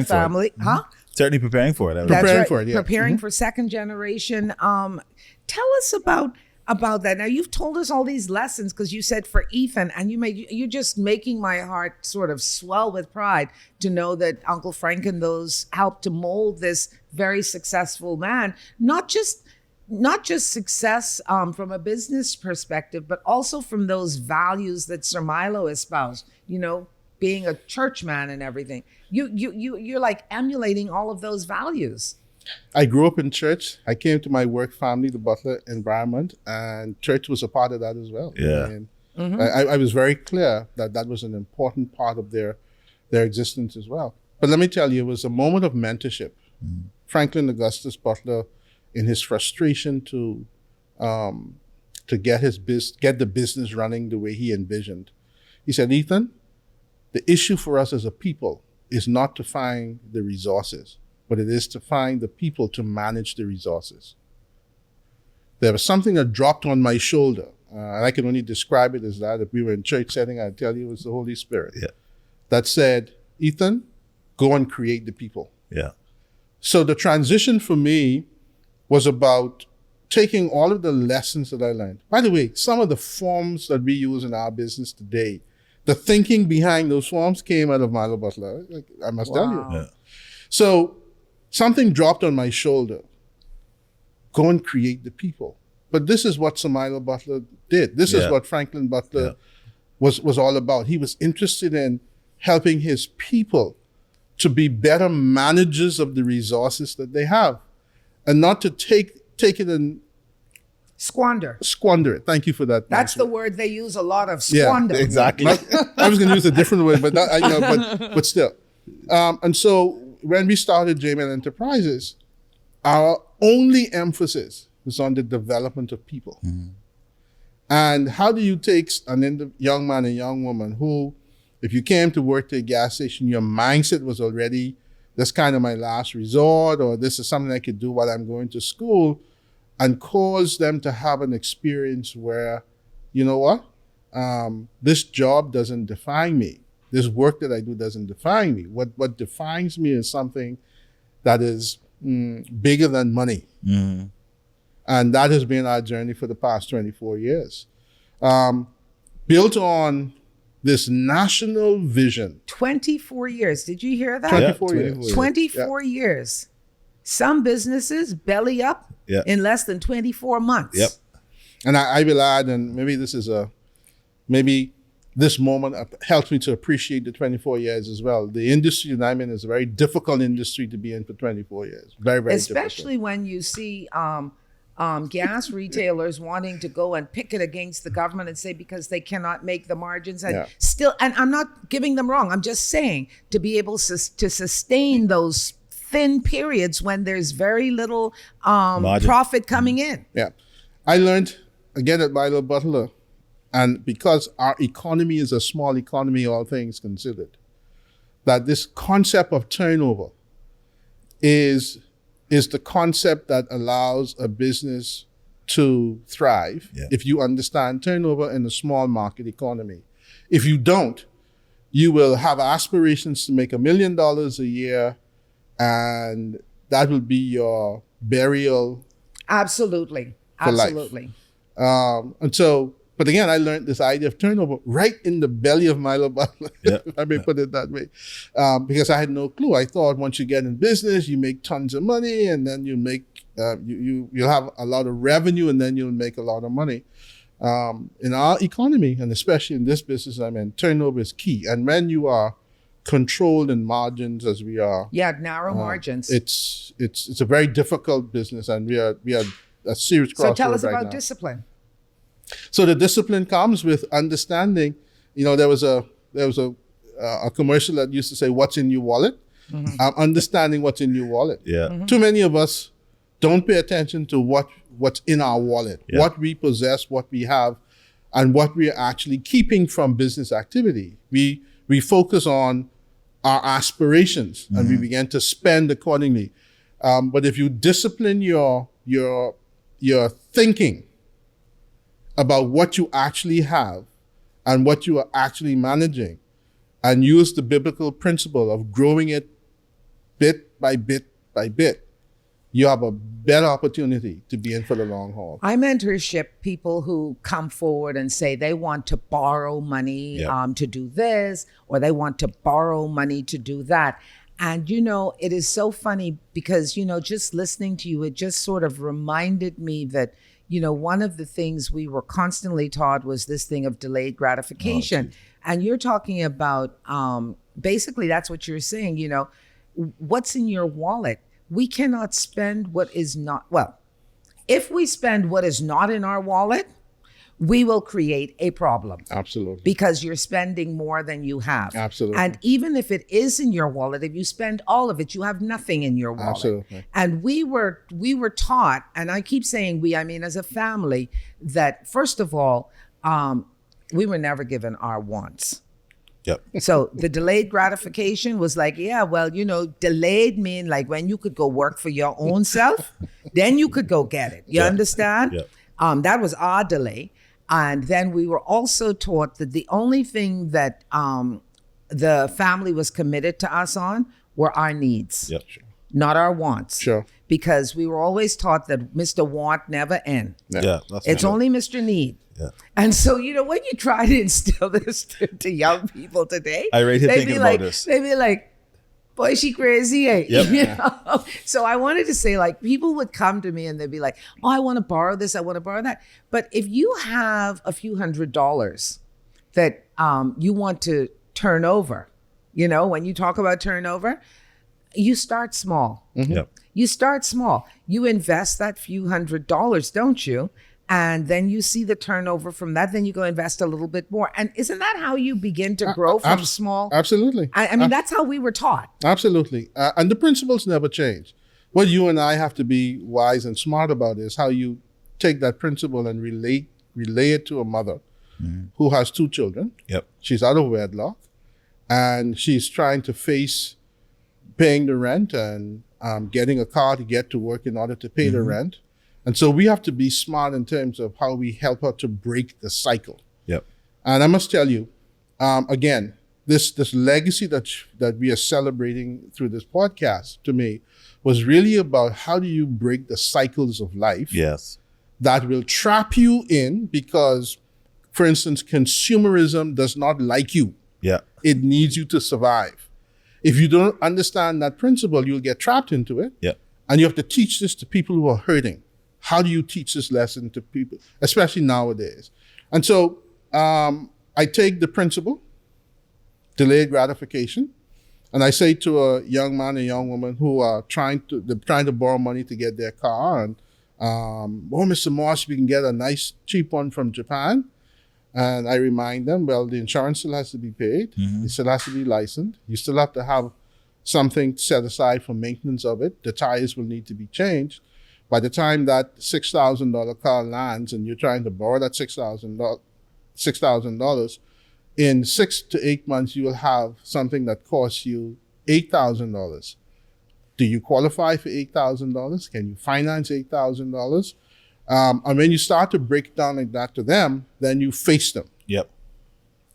family. Huh? Certainly preparing for it. That's for it, yeah. Preparing for second generation. Tell us about that. Now, you've told us all these lessons because you said for Ethan, and you're just making my heart sort of swell with pride to know that Uncle Frank and those helped to mold this very successful man. Not just success from a business perspective, but also from those values that Sir Milo espoused, being a churchman and everything. You're like emulating all of those values. I grew up in church. I came to my work family, the Butler environment, and church was a part of that as well. Yeah. And I was very clear that was an important part of their existence as well. But let me tell you, it was a moment of mentorship. Franklyn Augustus Butler, in his frustration to get the business running the way he envisioned, he said, Ethan, the issue for us as a people is not to find the resources, but it is to find the people to manage the resources. There was something that dropped on my shoulder, and I can only describe it as that. If we were in church setting, I'd tell you it was the Holy Spirit that said, Ethan, go and create the people. Yeah. So the transition for me was about taking all of the lessons that I learned. By the way, some of the forms that we use in our business today, the thinking behind those forms came out of Milo Butler. I must tell you. Yeah. So something dropped on my shoulder. Go and create the people. But this is what Sir Milo Butler did. This is what Franklyn Butler was all about. He was interested in helping his people to be better managers of the resources that they have, and not to take it and Squander it. Thank you for that. That's the word they use a lot of, squander. Yeah, exactly. I was going to use a different word, but but still. And so when we started JMEL Enterprises, our only emphasis was on the development of people. And how do you take a young man and young woman who, if you came to work to a gas station, your mindset was already, that's kind of my last resort, or this is something I could do while I'm going to school, and cause them to have an experience where, you know what, this job doesn't define me. This work that I do doesn't define me. What defines me is something that is bigger than money. And that has been our journey for the past 24 years. Built on this national vision. 24 years. Did you hear that? 24 years. 24 years. Some businesses belly up in less than 24 months. Yep. And I will add, and maybe this is a maybe this moment helps me to appreciate the 24 years as well. The industry that I'm in is a very difficult industry to be in for 24 years. Very, very Especially difficult. when you see gas retailers wanting to go and picket against the government and say because they cannot make the margins and Yeah. still, and I'm not giving them wrong. I'm just saying to be able to sustain those thin periods when there's very little profit coming in. Yeah. I learned, again, at Milo Butler, and because our economy is a small economy, all things considered, that this concept of turnover is the concept that allows a business to thrive if you understand turnover in a small market economy. If you don't, you will have aspirations to make $1 million a year, and that will be your burial. Absolutely. For life. Absolutely. But again, I learned this idea of turnover right in the belly of Milo Butler, if I may put it that way, because I had no clue. I thought once you get in business, you make tons of money, and then you make you'll have a lot of revenue, and then you'll make a lot of money. In our economy, and especially in this business I'm in, turnover is key. And when you are controlled in margins as we are, Narrow margins. it's a very difficult business, and we are a serious So crossroads tell us right about now. discipline. So the discipline comes with understanding. There was a commercial that used to say, "What's in your wallet?" Understanding what's in your wallet. Yeah. Too many of us don't pay attention to what's in our wallet, what we possess, what we have, and what we are actually keeping from business activity. We focus on our aspirations, and we begin to spend accordingly. But if you discipline your thinking about what you actually have and what you are actually managing, and use the biblical principle of growing it bit by bit by bit, you have a better opportunity to be in for the long haul. I mentorship people who come forward and say they want to borrow money to do this, or they want to borrow money to do that. And, it is so funny because, just listening to you, it just sort of reminded me that, one of the things we were constantly taught was this thing of delayed gratification. And you're talking about, basically, that's what you're saying, what's in your wallet. We cannot spend what is not, if we spend what is not in our wallet, we will create a problem. Absolutely. Because you're spending more than you have. Absolutely. And even if it is in your wallet, if you spend all of it, you have nothing in your wallet. Absolutely. And we were taught, and I keep saying we, I mean as a family, that first of all, we were never given our wants. Yep. So the delayed gratification was like, delayed mean like when you could go work for your own self, then you could go get it. You understand? Yep. That was our delay. And then we were also taught that the only thing that the family was committed to us on were our needs, not our wants. Sure. Because we were always taught that Mr. Want never end. That's only Mr. Need. Yeah. And so, when you try to instill this to young people today, I right here thinking about this. They'd be like, boy, she crazy, eh? Yep. So I wanted to say, like, people would come to me and they'd be like, oh, I want to borrow this, I want to borrow that. But if you have a few $100s that you want to turn over, when you talk about turnover, you start small. Yep. You start small. You invest that few $100s, don't you? And then you see the turnover from that. Then you go invest a little bit more. And isn't that how you begin to grow from small? Absolutely. I mean, that's how we were taught. Absolutely. And the principles never change. What you and I have to be wise and smart about is how you take that principle and relay it to a mother who has 2 children. Yep. She's out of wedlock, and she's trying to face paying the rent and getting a car to get to work in order to pay the rent. And so we have to be smart in terms of how we help her to break the cycle. Yep. And I must tell you, again, this legacy that we are celebrating through this podcast, to me, was really about how do you break the cycles of life that will trap you in, because, for instance, consumerism does not like you. Yeah. It needs you to survive. If you don't understand that principle, you'll get trapped into it. Yeah. And you have to teach this to people who are hurting. How do you teach this lesson to people, especially nowadays? And so I take the principle, delayed gratification, and I say to a young man, a young woman who are trying to borrow money to get their car, and Mr. Moss, we can get a nice cheap one from Japan. And I remind them, well, the insurance still has to be paid. It still has to be licensed. You still have to have something set aside for maintenance of it. The tires will need to be changed. By the time that $6,000 car lands and you're trying to borrow that $6,000, in 6 to 8 months, you will have something that costs you $8,000. Do you qualify for $8,000? Can you finance $8,000? And when you start to break down like that to them, then you face them. Yep.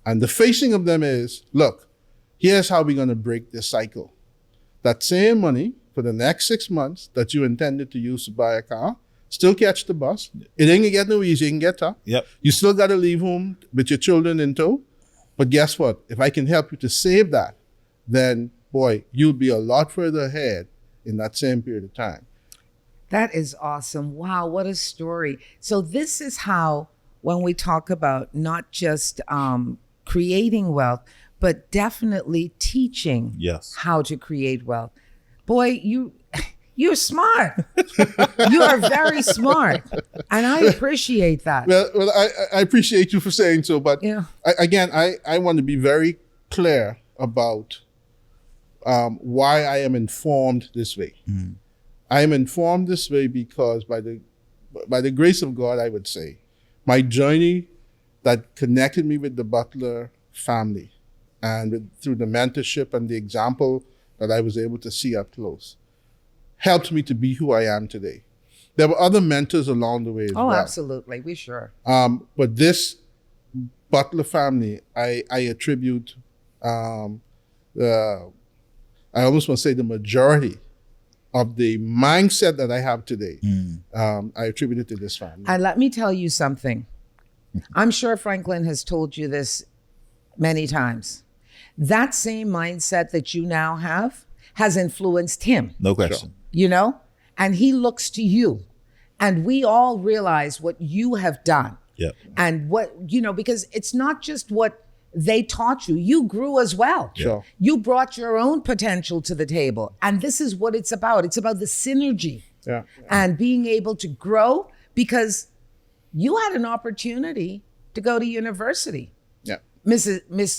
And the facing of them is, look, here's how we're going to break this cycle. That same money for the next 6 months that you intended to use to buy a car, still catch the bus. It ain't gonna get no easy, it can get tough. Yep. You still got to leave home with your children in tow. But guess what? If I can help you to save that, then boy, you'll be a lot further ahead in that same period of time. That is awesome. Wow, what a story. So this is how, when we talk about not just creating wealth, but definitely teaching how to create wealth. Boy, you're smart. You are very smart. And I appreciate that. Well, I appreciate you for saying so, but yeah. I want to be very clear about why I am informed this way. I am informed this way because by the grace of God, I would say, my journey that connected me with the Butler family and through the mentorship and the example that I was able to see up close helped me to be who I am today. There were other mentors along the way as well. Oh, absolutely. We sure. But this Butler family, I attribute, I almost want to say the majority of the mindset that I have today, I attribute it to this family. And let me tell you something. I'm sure Franklyn has told you this many times. That same mindset that you now have has influenced him. No question. Sure. You know? And he looks to you. And we all realize what you have done. Yep. And what, because it's not just what they taught you. You grew as well. Sure. You brought your own potential to the table. And this is what it's about. It's about the synergy and being able to grow, because you had an opportunity to go to university. Yeah. Miss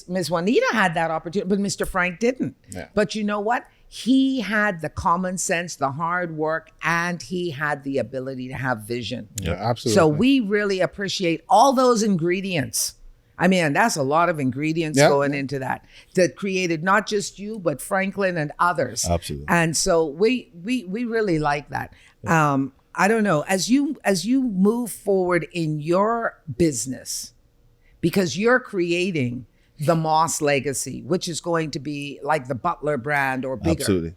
Juanita had that opportunity, but Mr. Frank didn't. Yeah. But you know what? He had the common sense, the hard work, and he had the ability to have vision. Yeah, absolutely. So we really appreciate all those ingredients. I mean, that's a lot of ingredients going into that created not just you, but Franklyn and others. Absolutely. And so we really like that. I don't know, as you move forward in your business, because you're creating the Moss legacy, which is going to be like the Butler brand or bigger. Absolutely.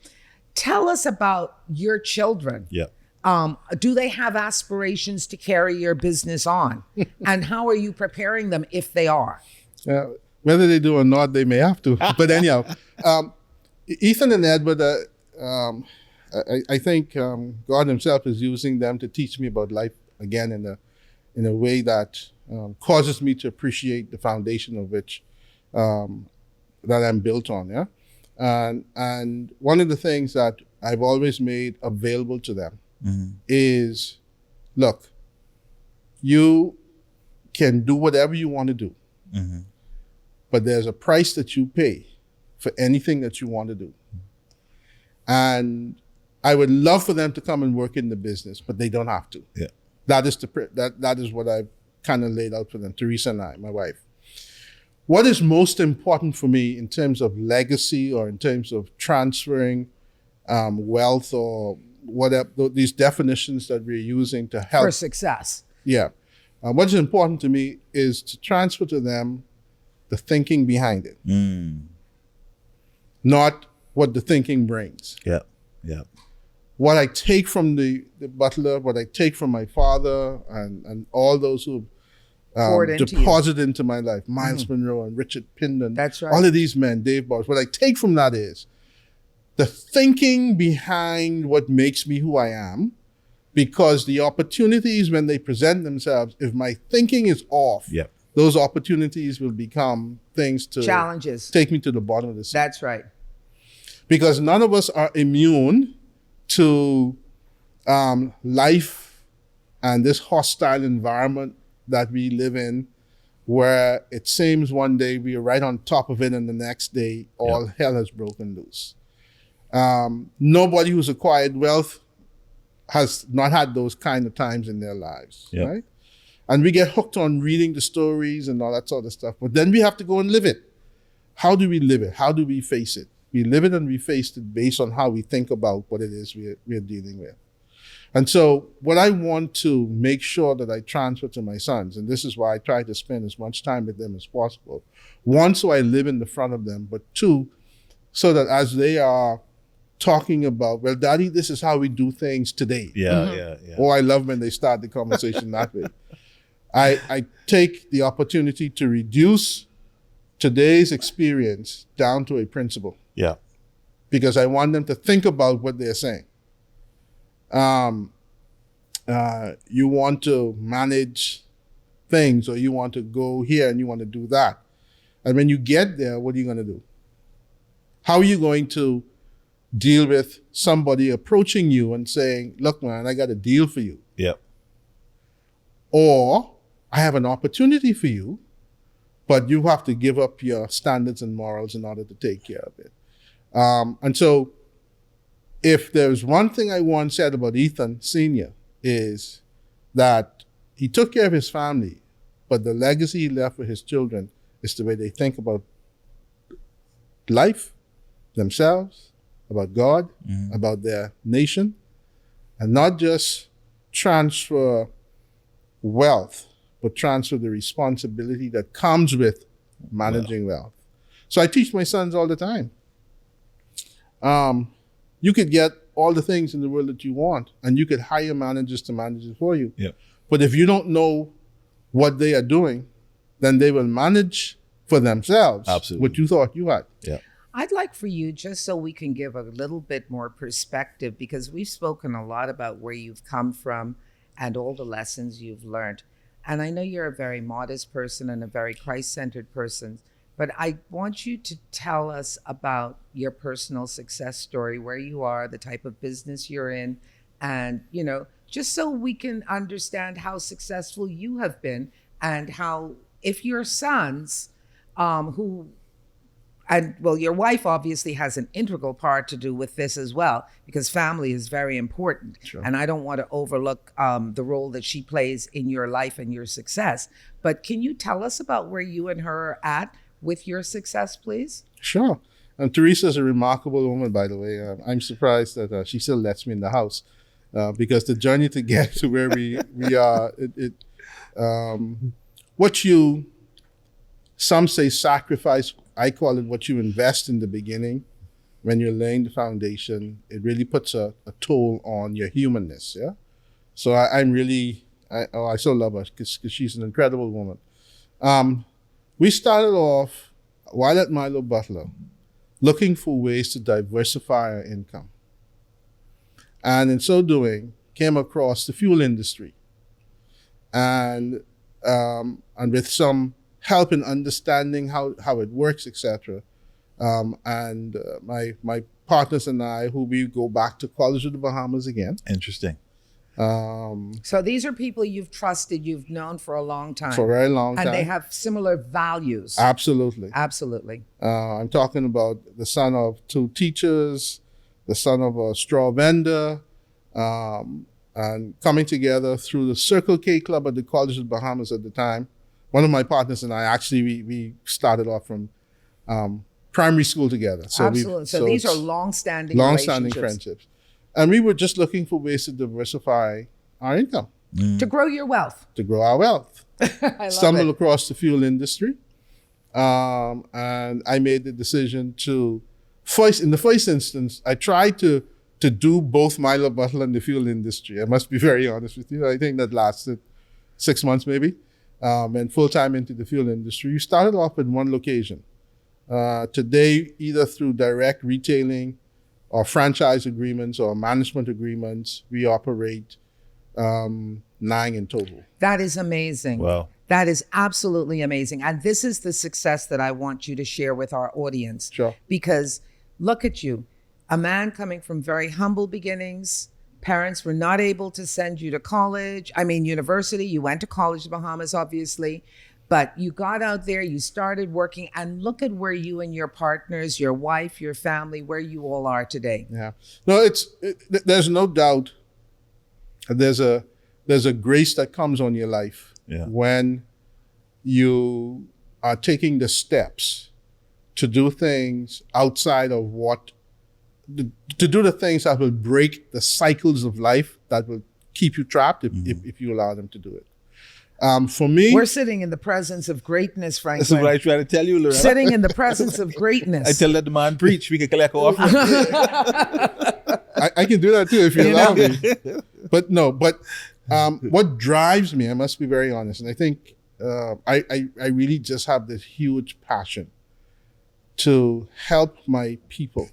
Tell us about your children. Yeah. Do they have aspirations to carry your business on? And how are you preparing them if they are? Whether they do or not, they may have to. But anyhow, Ethan and Edward, I think God himself is using them to teach me about life again in a way that causes me to appreciate the foundation of which that I'm built on. Yeah, and one of the things that I've always made available to them is, look, you can do whatever you want to do, but there's a price that you pay for anything that you want to do. And I would love for them to come and work in the business, but they don't have to. Yeah, that is what I've kind of laid out for them. Teresa and I, my wife. What is most important for me in terms of legacy or in terms of transferring wealth or whatever, these definitions that we're using to help. For success. Yeah. What is important to me is to transfer to them the thinking behind it. Not what the thinking brings. Yeah, yeah. What I take from the Butler, what I take from my father and all those who deposited into my life, Miles Monroe and Richard Pindon. That's right. All of these men, Dave Bars. What I take from that is the thinking behind what makes me who I am, because the opportunities when they present themselves, if my thinking is off, those opportunities will become things to challenges. take me to the bottom of the sea. That's right. Because none of us are immune to life and this hostile environment that we live in, where it seems one day we are right on top of it and the next day all hell has broken loose. Nobody who's acquired wealth has not had those kind of times in their lives, right? And we get hooked on reading the stories and all that sort of stuff, but then we have to go and live it. How do we live it? How do we face it? We live it and we face it based on how we think about what it is we're dealing with. And so what I want to make sure that I transfer to my sons, and this is why I try to spend as much time with them as possible. One, so I live in the front of them, but two, so that as they are talking about, well, Daddy, this is how we do things today. Yeah. Oh, I love when they start the conversation that way. I take the opportunity to reduce today's experience down to a principle. Yeah. Because I want them to think about what they're saying. You want to manage things, or you want to go here and you want to do that. And when you get there, what are you going to do? How are you going to deal with somebody approaching you and saying, look, man, I got a deal for you. Yep. Or I have an opportunity for you, but you have to give up your standards and morals in order to take care of it. And so if there's one thing I once said about Ethan Sr. is that he took care of his family, but the legacy he left for his children is the way they think about life, themselves, about God, about their nation, and not just transfer wealth, but transfer the responsibility that comes with managing wealth. So I teach my sons all the time. You could get all the things in the world that you want, and you could hire managers to manage it for you. Yep. But if you don't know what they are doing, then they will manage for themselves what you thought you had. Yeah. I'd like for you, just so we can give a little bit more perspective, because we've spoken a lot about where you've come from and all the lessons you've learned. And I know you're a very modest person and a very Christ-centered person, but I want you to tell us about your personal success story, where you are, the type of business you're in, and, you know, just so we can understand how successful you have been, and how, if your sons, your wife obviously has an integral part to do with this as well, because family is very important. Sure. And I don't want to overlook the role that she plays in your life and your success. But can you tell us about where you and her are at with your success, please? Sure. And Teresa's a remarkable woman, by the way. I'm surprised that she still lets me in the house, because the journey to get to where we are, some say sacrifice, I call it what you invest in the beginning. When you're laying the foundation, it really puts a toll on your humanness, yeah? So I so love her, because she's an incredible woman. We started off, while at Milo Butler, looking for ways to diversify our income. And in so doing, came across the fuel industry. And with some help in understanding how it works, etc. My partners and I, who we go back to College of the Bahamas again. Interesting. So these are people you've trusted, you've known for a long time. For a very long time. And they have similar values. Absolutely. Absolutely. I'm talking about the son of 2 teachers, the son of a straw vendor, and coming together through the Circle K Club at the College of the Bahamas at the time. One of my partners and I, actually, we started off from primary school together. So absolutely. So these are long-standing friendships. And we were just looking for ways to diversify our income. To grow your wealth. To grow our wealth. I Stumbled love it. across the fuel industry. And I made the decision in the first instance, I tried to do both Milo Butler and the fuel industry. I must be very honest with you. I think that lasted 6 months maybe. And full-time into the fuel industry. You started off in one location. Today, either through direct retailing or franchise agreements or management agreements, we operate 9 in total. That is amazing. Wow. That is absolutely amazing. And this is the success that I want you to share with our audience. Sure. Because look at you, a man coming from very humble beginnings. Parents were not able to send you to college. I mean, university. You went to college in the Bahamas, obviously. But you got out there, you started working, and look at where you and your partners, your wife, your family, where you all are today. Yeah. No, there's no doubt there's a grace that comes on your life when you are taking the steps to do things outside of to do the things that will break the cycles of life that will keep you trapped if you allow them to do it. For me, we're sitting in the presence of greatness, Franklyn. This is what I try to tell you, Loretta. Sitting in the presence of greatness. I tell that the man preach. We can collect off. I can do that too if you allow me. But what drives me, I must be very honest, and I think I really just have this huge passion to help my people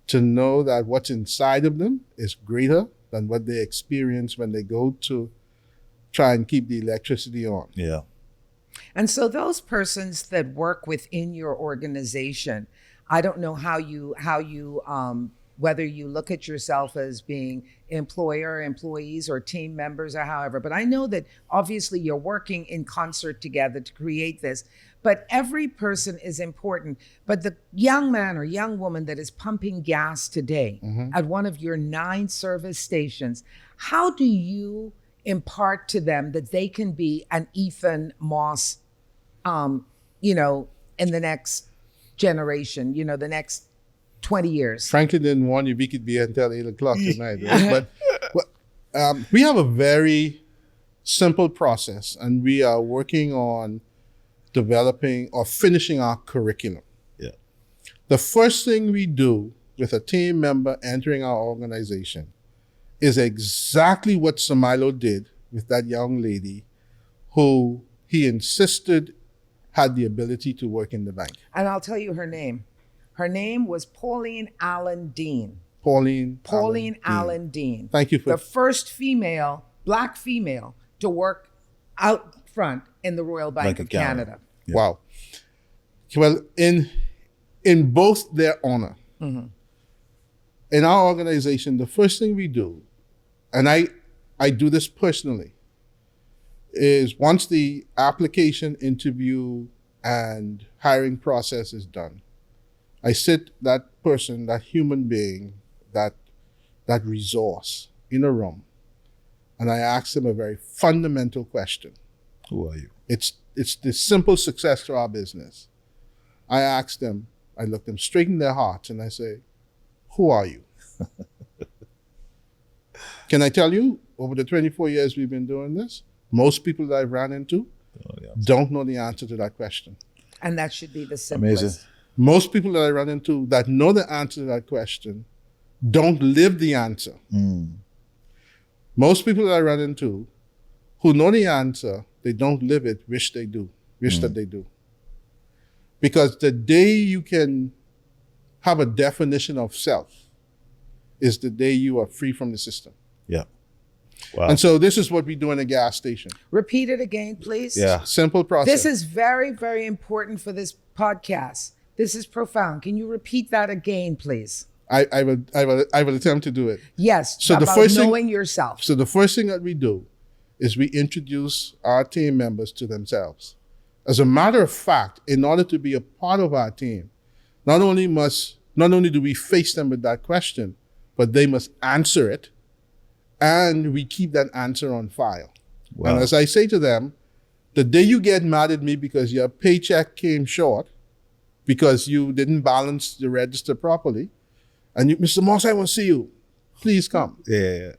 to know that what's inside of them is greater than what they experience when they go to try and keep the electricity on. Yeah. And so those persons that work within your organization, I don't know how you whether you look at yourself as being employer, employees, or team members, or however, but I know that obviously you're working in concert together to create this, but every person is important. But the young man or young woman that is pumping gas today at one of your 9 service stations, how do you impart to them that they can be an Ethan Moss, in the next generation, the next 20 years? Franklyn didn't warn you we could be until 8 o'clock tonight, right? But we have a very simple process, and we are working on developing or finishing our curriculum. Yeah. The first thing we do with a team member entering our organization is exactly what Milo did with that young lady who he insisted had the ability to work in the bank. And I'll tell you her name. Her name was Pauline Allen Dean. Pauline Allen Dean. Thank you for the first black female to work out front in the Royal Bank of Canada. Yeah. Wow. Well, in both their honor, in our organization, the first thing we do, and I do this personally, is once the application, interview, and hiring process is done, I sit that person, that human being, that resource in a room, and I ask them a very fundamental question. Who are you? It's the simple success to our business. I ask them, I look them straight in their hearts, and I say, who are you? Can I tell you, over the 24 years we've been doing this, most people that I've ran into don't know the answer to that question. And that should be the simplest. Amazing. Most people that I run into that know the answer to that question don't live the answer. Most people that I run into who know the answer, they don't live it, wish that they do. Because the day you can have a definition of self is the day you are free from the system. Yeah. Wow. And so this is what we do in a gas station. Repeat it again, please. Yeah. Simple process. This is very, very important for this podcast. This is profound. Can you repeat that again, please? I will attempt to do it. Yes. So about the first knowing yourself. So the first thing that we do is we introduce our team members to themselves. As a matter of fact, in order to be a part of our team, not only do we face them with that question, but they must answer it, and we keep that answer on file. Wow. And as I say to them, the day you get mad at me because your paycheck came short, because you didn't balance the register properly, and Mr. Moss, I want to see you. Please come. Yeah.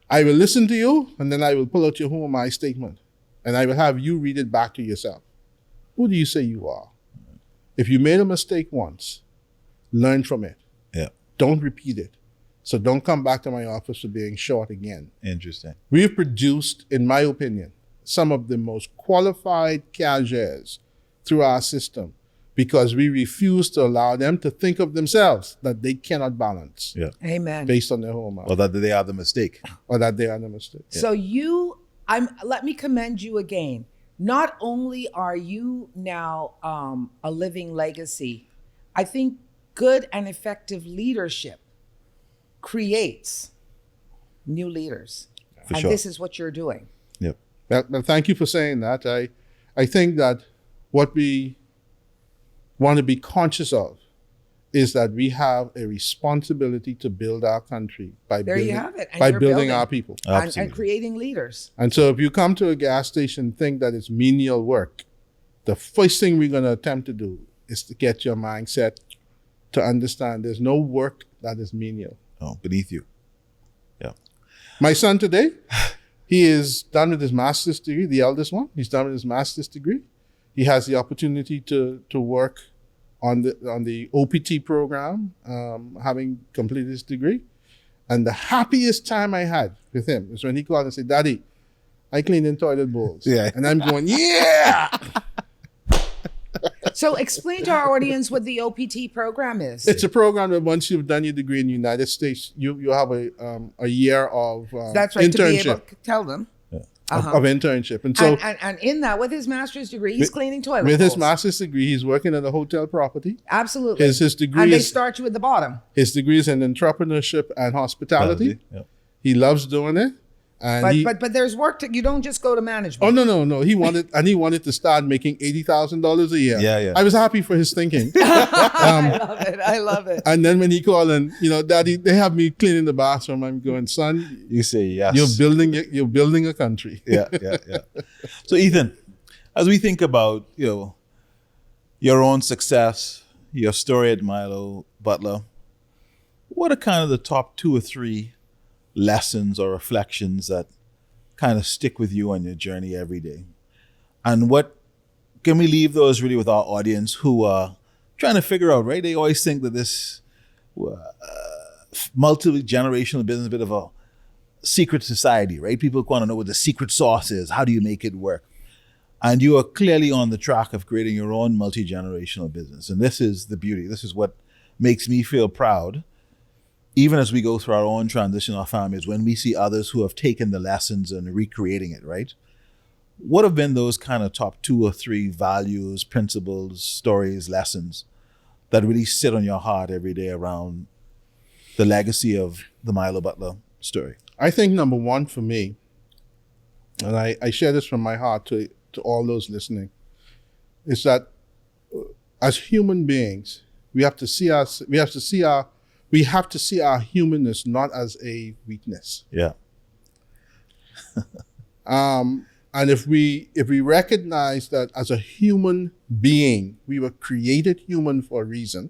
I will listen to you, and then I will pull out your who am I statement, and I will have you read it back to yourself. Who do you say you are? If you made a mistake once, learn from it. Yeah. Don't repeat it. So don't come back to my office for being short again. Interesting. We've produced, in my opinion, some of the most qualified cashiers through our system because we refuse to allow them to think of themselves that they cannot balance. Yeah. Amen. Based on their home. Or that they are the mistake. Or that they are the mistake. So you Let me commend you again. Not only are you now a living legacy, I think good and effective leadership creates new leaders. For and sure. this is what you're doing. Yep. Well, thank you for saying that. I think that what we want to be conscious of is that we have a responsibility to build our country by There building, you have it. And by you're building our people. and creating leaders. And so if you come to a gas station and think that it's menial work, the first thing we're going to attempt to do is to get your mindset to understand there's no work that is menial. Oh, beneath you. Yeah. My son today, he is done with his master's degree, the eldest one. He's done with his master's degree. He has the opportunity to work on the OPT program, having completed his degree. And the happiest time I had with him is when he called and said, "Daddy, I cleaned in toilet bowls." Yeah. And I'm going, yeah! So explain to our audience what the OPT program is. It's a program that once you've done your degree in the United States, you have a year of That's right, to be internship. able to tell them. Of internship. And so And in that, with his master's degree, he's cleaning toilet with his bowls. master's degree, he's working at a hotel property. Absolutely. His degree and they is start you at the bottom. his degree is in entrepreneurship and hospitality. Yep. He loves doing it. And But there's work you don't just go to management. no. He wanted to start making $80,000 a year. Yeah. I was happy for his thinking. I love it. And then when he called and, Daddy, they have me cleaning the bathroom, I'm going, son, You say yes. you're building a country. Yeah. So Ethan, as we think about, your own success, your story at Milo Butler, what are kind of the top 2 or 3 lessons or reflections that kind of stick with you on your journey every day? And what can we leave those really with our audience who are trying to figure out, right? They always think that this multi-generational business is a bit of a secret society, right? People want to know what the secret sauce is. How do you make it work? And you are clearly on the track of creating your own multi-generational business. And this is the beauty. This is what makes me feel proud, even as we go through our own transition, our families, when we see others who have taken the lessons and recreating it, right? What have been those kind of top 2 or 3 values, principles, stories, lessons that really sit on your heart every day around the legacy of the Milo Butler story? I think number 1 for me, and I share this from my heart to all those listening, is that as human beings, we have to see our humanness not as a weakness. Yeah. And if we recognize that as a human being, we were created human for a reason,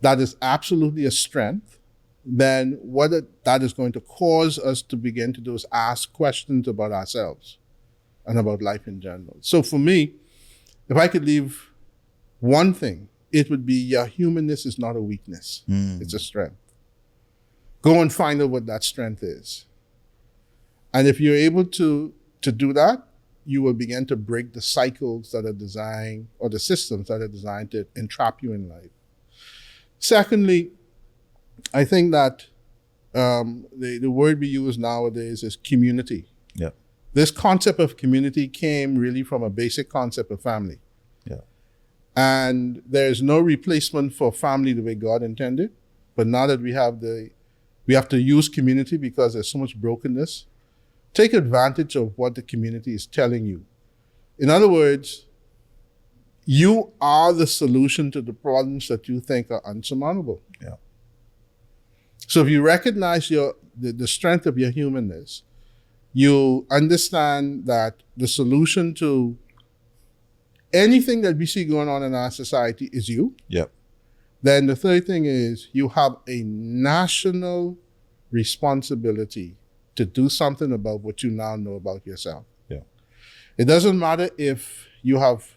that is absolutely a strength, then what that is going to cause us to begin to do is ask questions about ourselves and about life in general. So for me, if I could leave one thing, it would be your humanness is not a weakness. It's a strength. Go and find out what that strength is. And if you're able to do that, you will begin to break the cycles that are designed, or the systems that are designed to entrap you in life. Secondly, I think that the word we use nowadays is community. Yeah. This concept of community came really from a basic concept of family. Yeah. And there's no replacement for family the way God intended. But now that we have to use community because there's so much brokenness, take advantage of what the community is telling you. In other words, you are the solution to the problems that you think are unsurmountable. Yeah. So if you recognize the strength of your humanness, you understand that the solution to anything that we see going on in our society is you. Yep. Then the third thing is you have a national responsibility to do something about what you now know about yourself. Yeah. It doesn't matter if you have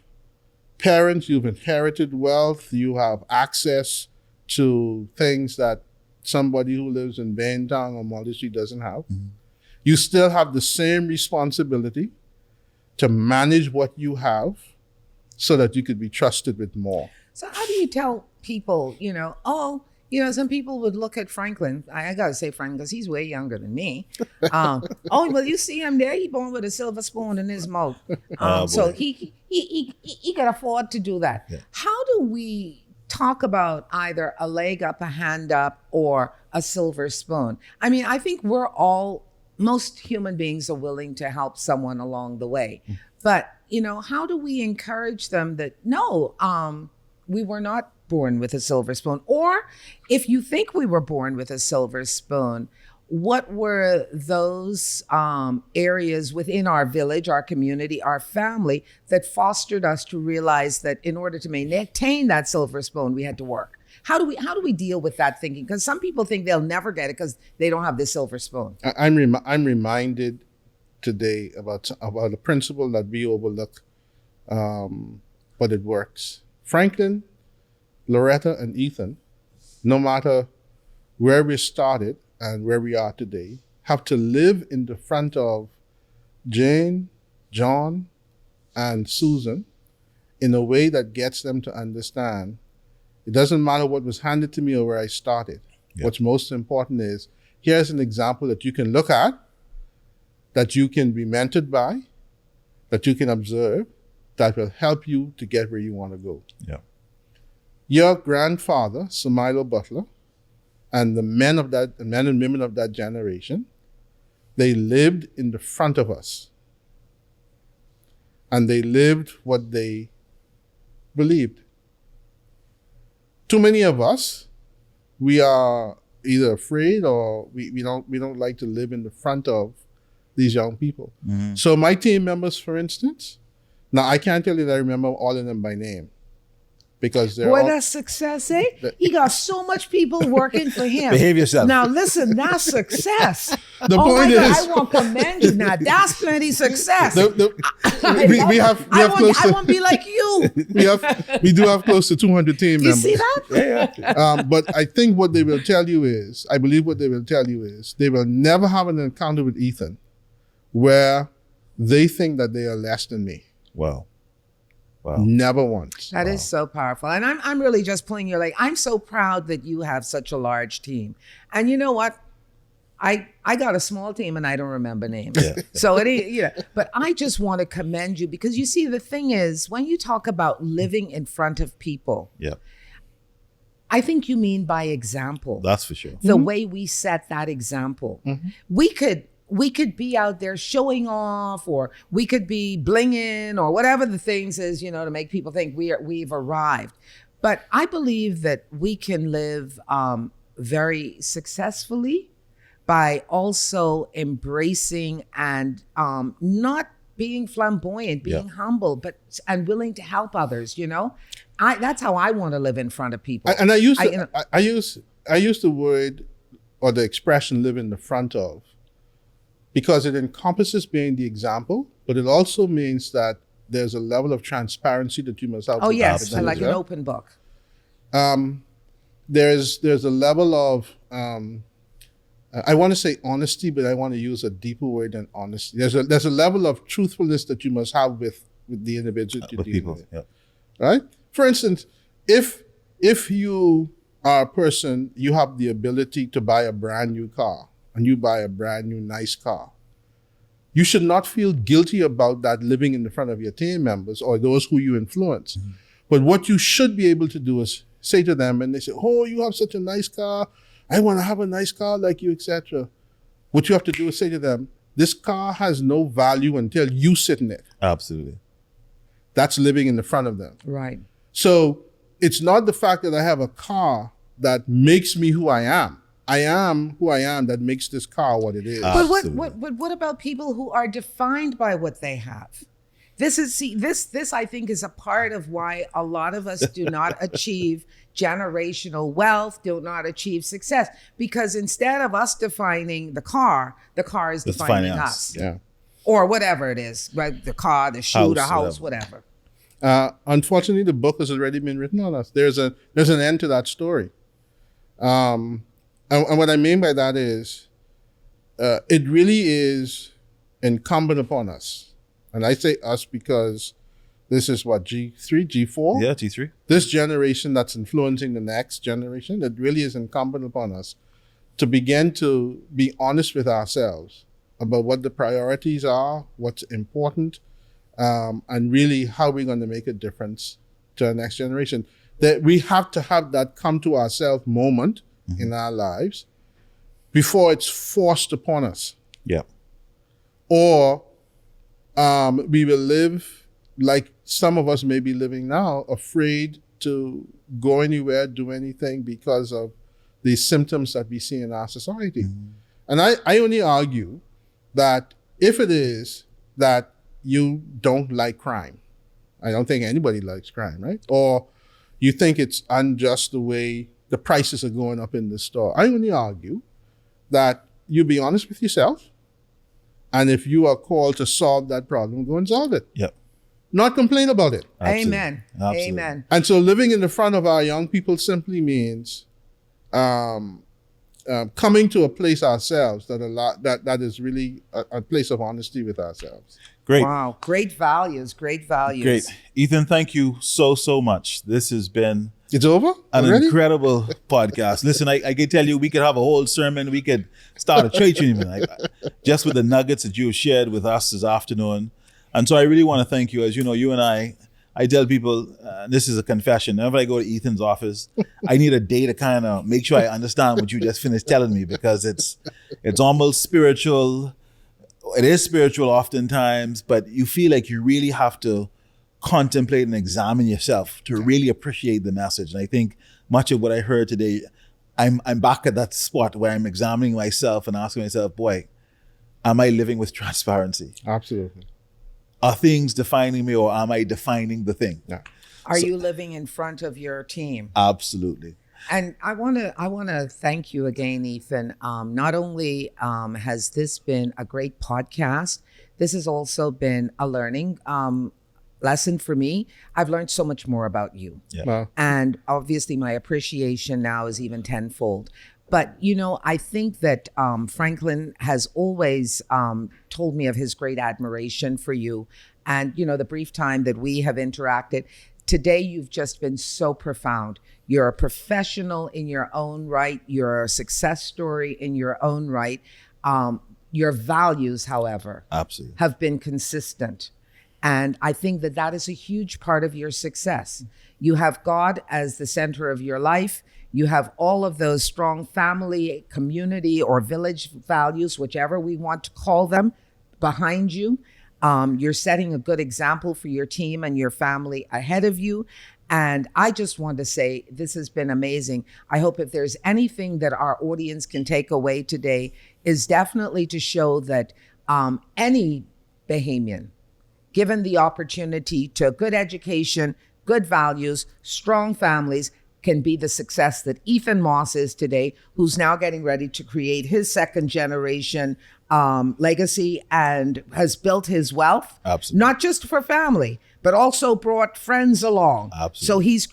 parents, you've inherited wealth, you have access to things that somebody who lives in Baintown or Molly Street doesn't have. Mm-hmm. You still have the same responsibility to manage what you have so that you could be trusted with more. So how do you tell people, You know, some people would look at Franklyn. I got to say Franklyn because he's way younger than me. Oh, well, you see him there. He born with a silver spoon in his mouth. So he can afford to do that. Yeah. How do we talk about either a leg up, a hand up, or a silver spoon? I mean, I think most human beings are willing to help someone along the way. But, you know, how do we encourage them that, no, we were not born with a silver spoon? Or if you think we were born with a silver spoon, what were those areas within our village, our community, our family that fostered us to realize that in order to maintain that silver spoon, we had to work? How do we deal with that thinking? Because some people think they'll never get it because they don't have the silver spoon. I'm reminded today about a principle that we overlook, but it works. Franklyn, Loretta, and Ethan, no matter where we started and where we are today, have to live in the front of Jane, John, and Susan in a way that gets them to understand it doesn't matter what was handed to me or where I started. Yep. What's most important is, here's an example that you can look at, that you can be mentored by, that you can observe, that will help you to get where you want to go. Yeah. Your grandfather, Sir Milo Butler, and the men and women of that generation, they lived in the front of us. And they lived what they believed. Too many of us, we are either afraid or we don't like to live in the front of these young people. Mm-hmm. So my team members, for instance, now I can't tell you that I remember all of them by name, because they're Boy, that's success, eh? He got so much people working for him. Behave yourself. Now listen, that's success. The point is, I want to commend you. Now that's plenty success. We have close to. I want to be like you. We do have close to 200 team members. You see that? Yeah. But I think what they will tell you is, I believe what they will tell you is, they will never have an encounter with Ethan where they think that they are less than me. Wow. Never once. That is so powerful. And I'm really just pulling your leg. I'm so proud that you have such a large team. And you know what? I got a small team and I don't remember names. Yeah. So it ain't, you know, but I just want to commend you, because you see, the thing is, when you talk about living in front of people, yeah, I think you mean by example. That's for sure. The way we set that example. Mm-hmm. We could be out there showing off, or we could be blinging, or whatever the things is, you know, to make people think we've arrived. But I believe that we can live very successfully by also embracing and not being flamboyant, being humble, and willing to help others. You know, that's how I want to live in front of people. And I use the word or the expression "live in the front of," because it encompasses being the example, but it also means that there's a level of transparency that you must have. Oh yes, like an open book. There's a level of I want to say honesty, but I want to use a deeper word than honesty. There's a level of truthfulness that you must have with the individual you deal with. Yeah. Right? For instance, if you are a person, you have the ability to buy a brand new car, and you buy a brand new nice car, you should not feel guilty about that living in the front of your team members or those who you influence. Mm-hmm. But what you should be able to do is say to them, and they say, "Oh, you have such a nice car. I want to have a nice car like you, etc." What you have to do is say to them, this car has no value until you sit in it. Absolutely. That's living in the front of them. Right. So it's not the fact that I have a car that makes me who I am. I am who I am that makes this car what it is. But what about people who are defined by what they have? This I think is a part of why a lot of us do not achieve generational wealth, do not achieve success, because instead of us defining the car is defining us. Yeah. Or whatever it is, right? The car, the shoe, the house, whatever. Unfortunately, the book has already been written on us. There's an end to that story. And what I mean by that is, it really is incumbent upon us. And I say us because This is what, G3, G4? Yeah, T3. This generation that's influencing the next generation, it really is incumbent upon us to begin to be honest with ourselves about what the priorities are, what's important, and really how we're going to make a difference to the next generation. That we have to have that come to ourselves moment in our lives before it's forced upon us. Yeah. Or we will live like some of us may be living now, afraid to go anywhere, do anything because of the symptoms that we see in our society. And I only argue that if it is that you don't like crime, I don't think anybody likes crime, right? Or you think it's unjust the way the prices are going up in the store. I only argue that you be honest with yourself. And if you are called to solve that problem, go and solve it. Yep. Not complain about it. Absolutely. Amen. Absolutely. Amen. And so living in the front of our young people simply means coming to a place ourselves that is really a place of honesty with ourselves. Great. Wow. Great values. Great values. Great. Ethan, thank you so much. This has been It's over? an Already? incredible podcast. Listen, I can tell you, we could have a whole sermon. We could start a church even, just with the nuggets that you shared with us this afternoon. And so I really want to thank you. As you know, you and I tell people, this is a confession. Whenever I go to Ethan's office, I need a day to kind of make sure I understand what you just finished telling me, because it's almost spiritual. It is spiritual oftentimes, but you feel like you really have to contemplate and examine yourself to really appreciate the message. And I think much of what I heard today, I'm back at that spot where I'm examining myself and asking myself, boy, am I living with transparency? Absolutely. Are things defining me, or am I defining the thing? Yeah. Are you living in front of your team? Absolutely. And I want to thank you again, Ethan. Not only has this been a great podcast, this has also been a learning lesson for me. I've learned so much more about you. Yeah. Wow. And obviously my appreciation now is even tenfold. But, you know, I think that Franklyn has always told me of his great admiration for you. And, you know, the brief time that we have interacted, today you've just been so profound. You're a professional in your own right. You're a success story in your own right. Your values, however, Absolutely. have been consistent. And I think that that is a huge part of your success. You have God as the center of your life. You have all of those strong family, community, or village values, whichever we want to call them, behind you. You're setting a good example for your team and your family ahead of you. And I just want to say this has been amazing. I hope if there's anything that our audience can take away today is definitely to show that any Bahamian, given the opportunity to good education, good values, strong families, can be the success that Ethan Moss is today, who's now getting ready to create his second generation legacy and has built his wealth. Absolutely. Not just for family, but also brought friends along. Absolutely. So he's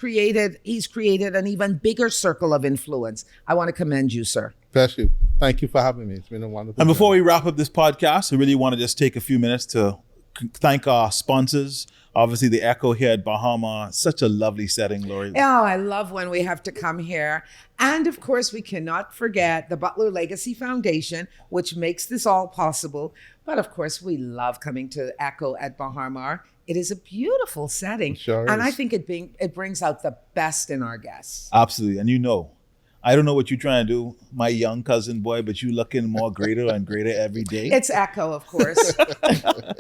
created an even bigger circle of influence. I want to commend you, sir. Bless you. Thank you for having me. It's been a wonderful And before journey. we wrap up this podcast, I really want to just take a few minutes to thank our sponsors. Obviously, the Echo here at Bahama, such a lovely setting, Lori. Oh, I love when we have to come here. And of course, we cannot forget the Butler Legacy Foundation, which makes this all possible. But of course, we love coming to Echo at Bahama. It is a beautiful setting. Sure and is. I think it brings out the best in our guests. Absolutely. And you know, I don't know what you're trying to do, my young cousin boy, but you looking more greater and greater every day. It's Echo, of course.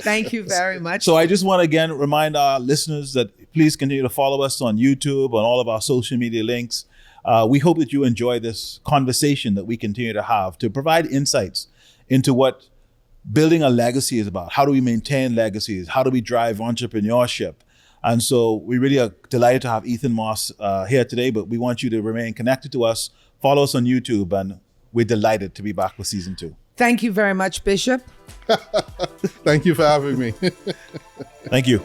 Thank you very much. So I just want to again remind our listeners that please continue to follow us on YouTube, on all of our social media links. We hope that you enjoy this conversation that we continue to have to provide insights into what building a legacy is about. How do we maintain legacies? How do we drive entrepreneurship? And so we really are delighted to have Ethan Moss here today, but we want you to remain connected to us. Follow us on YouTube, and we're delighted to be back with season 2. Thank you very much, Bishop. Thank you for having me. Thank you.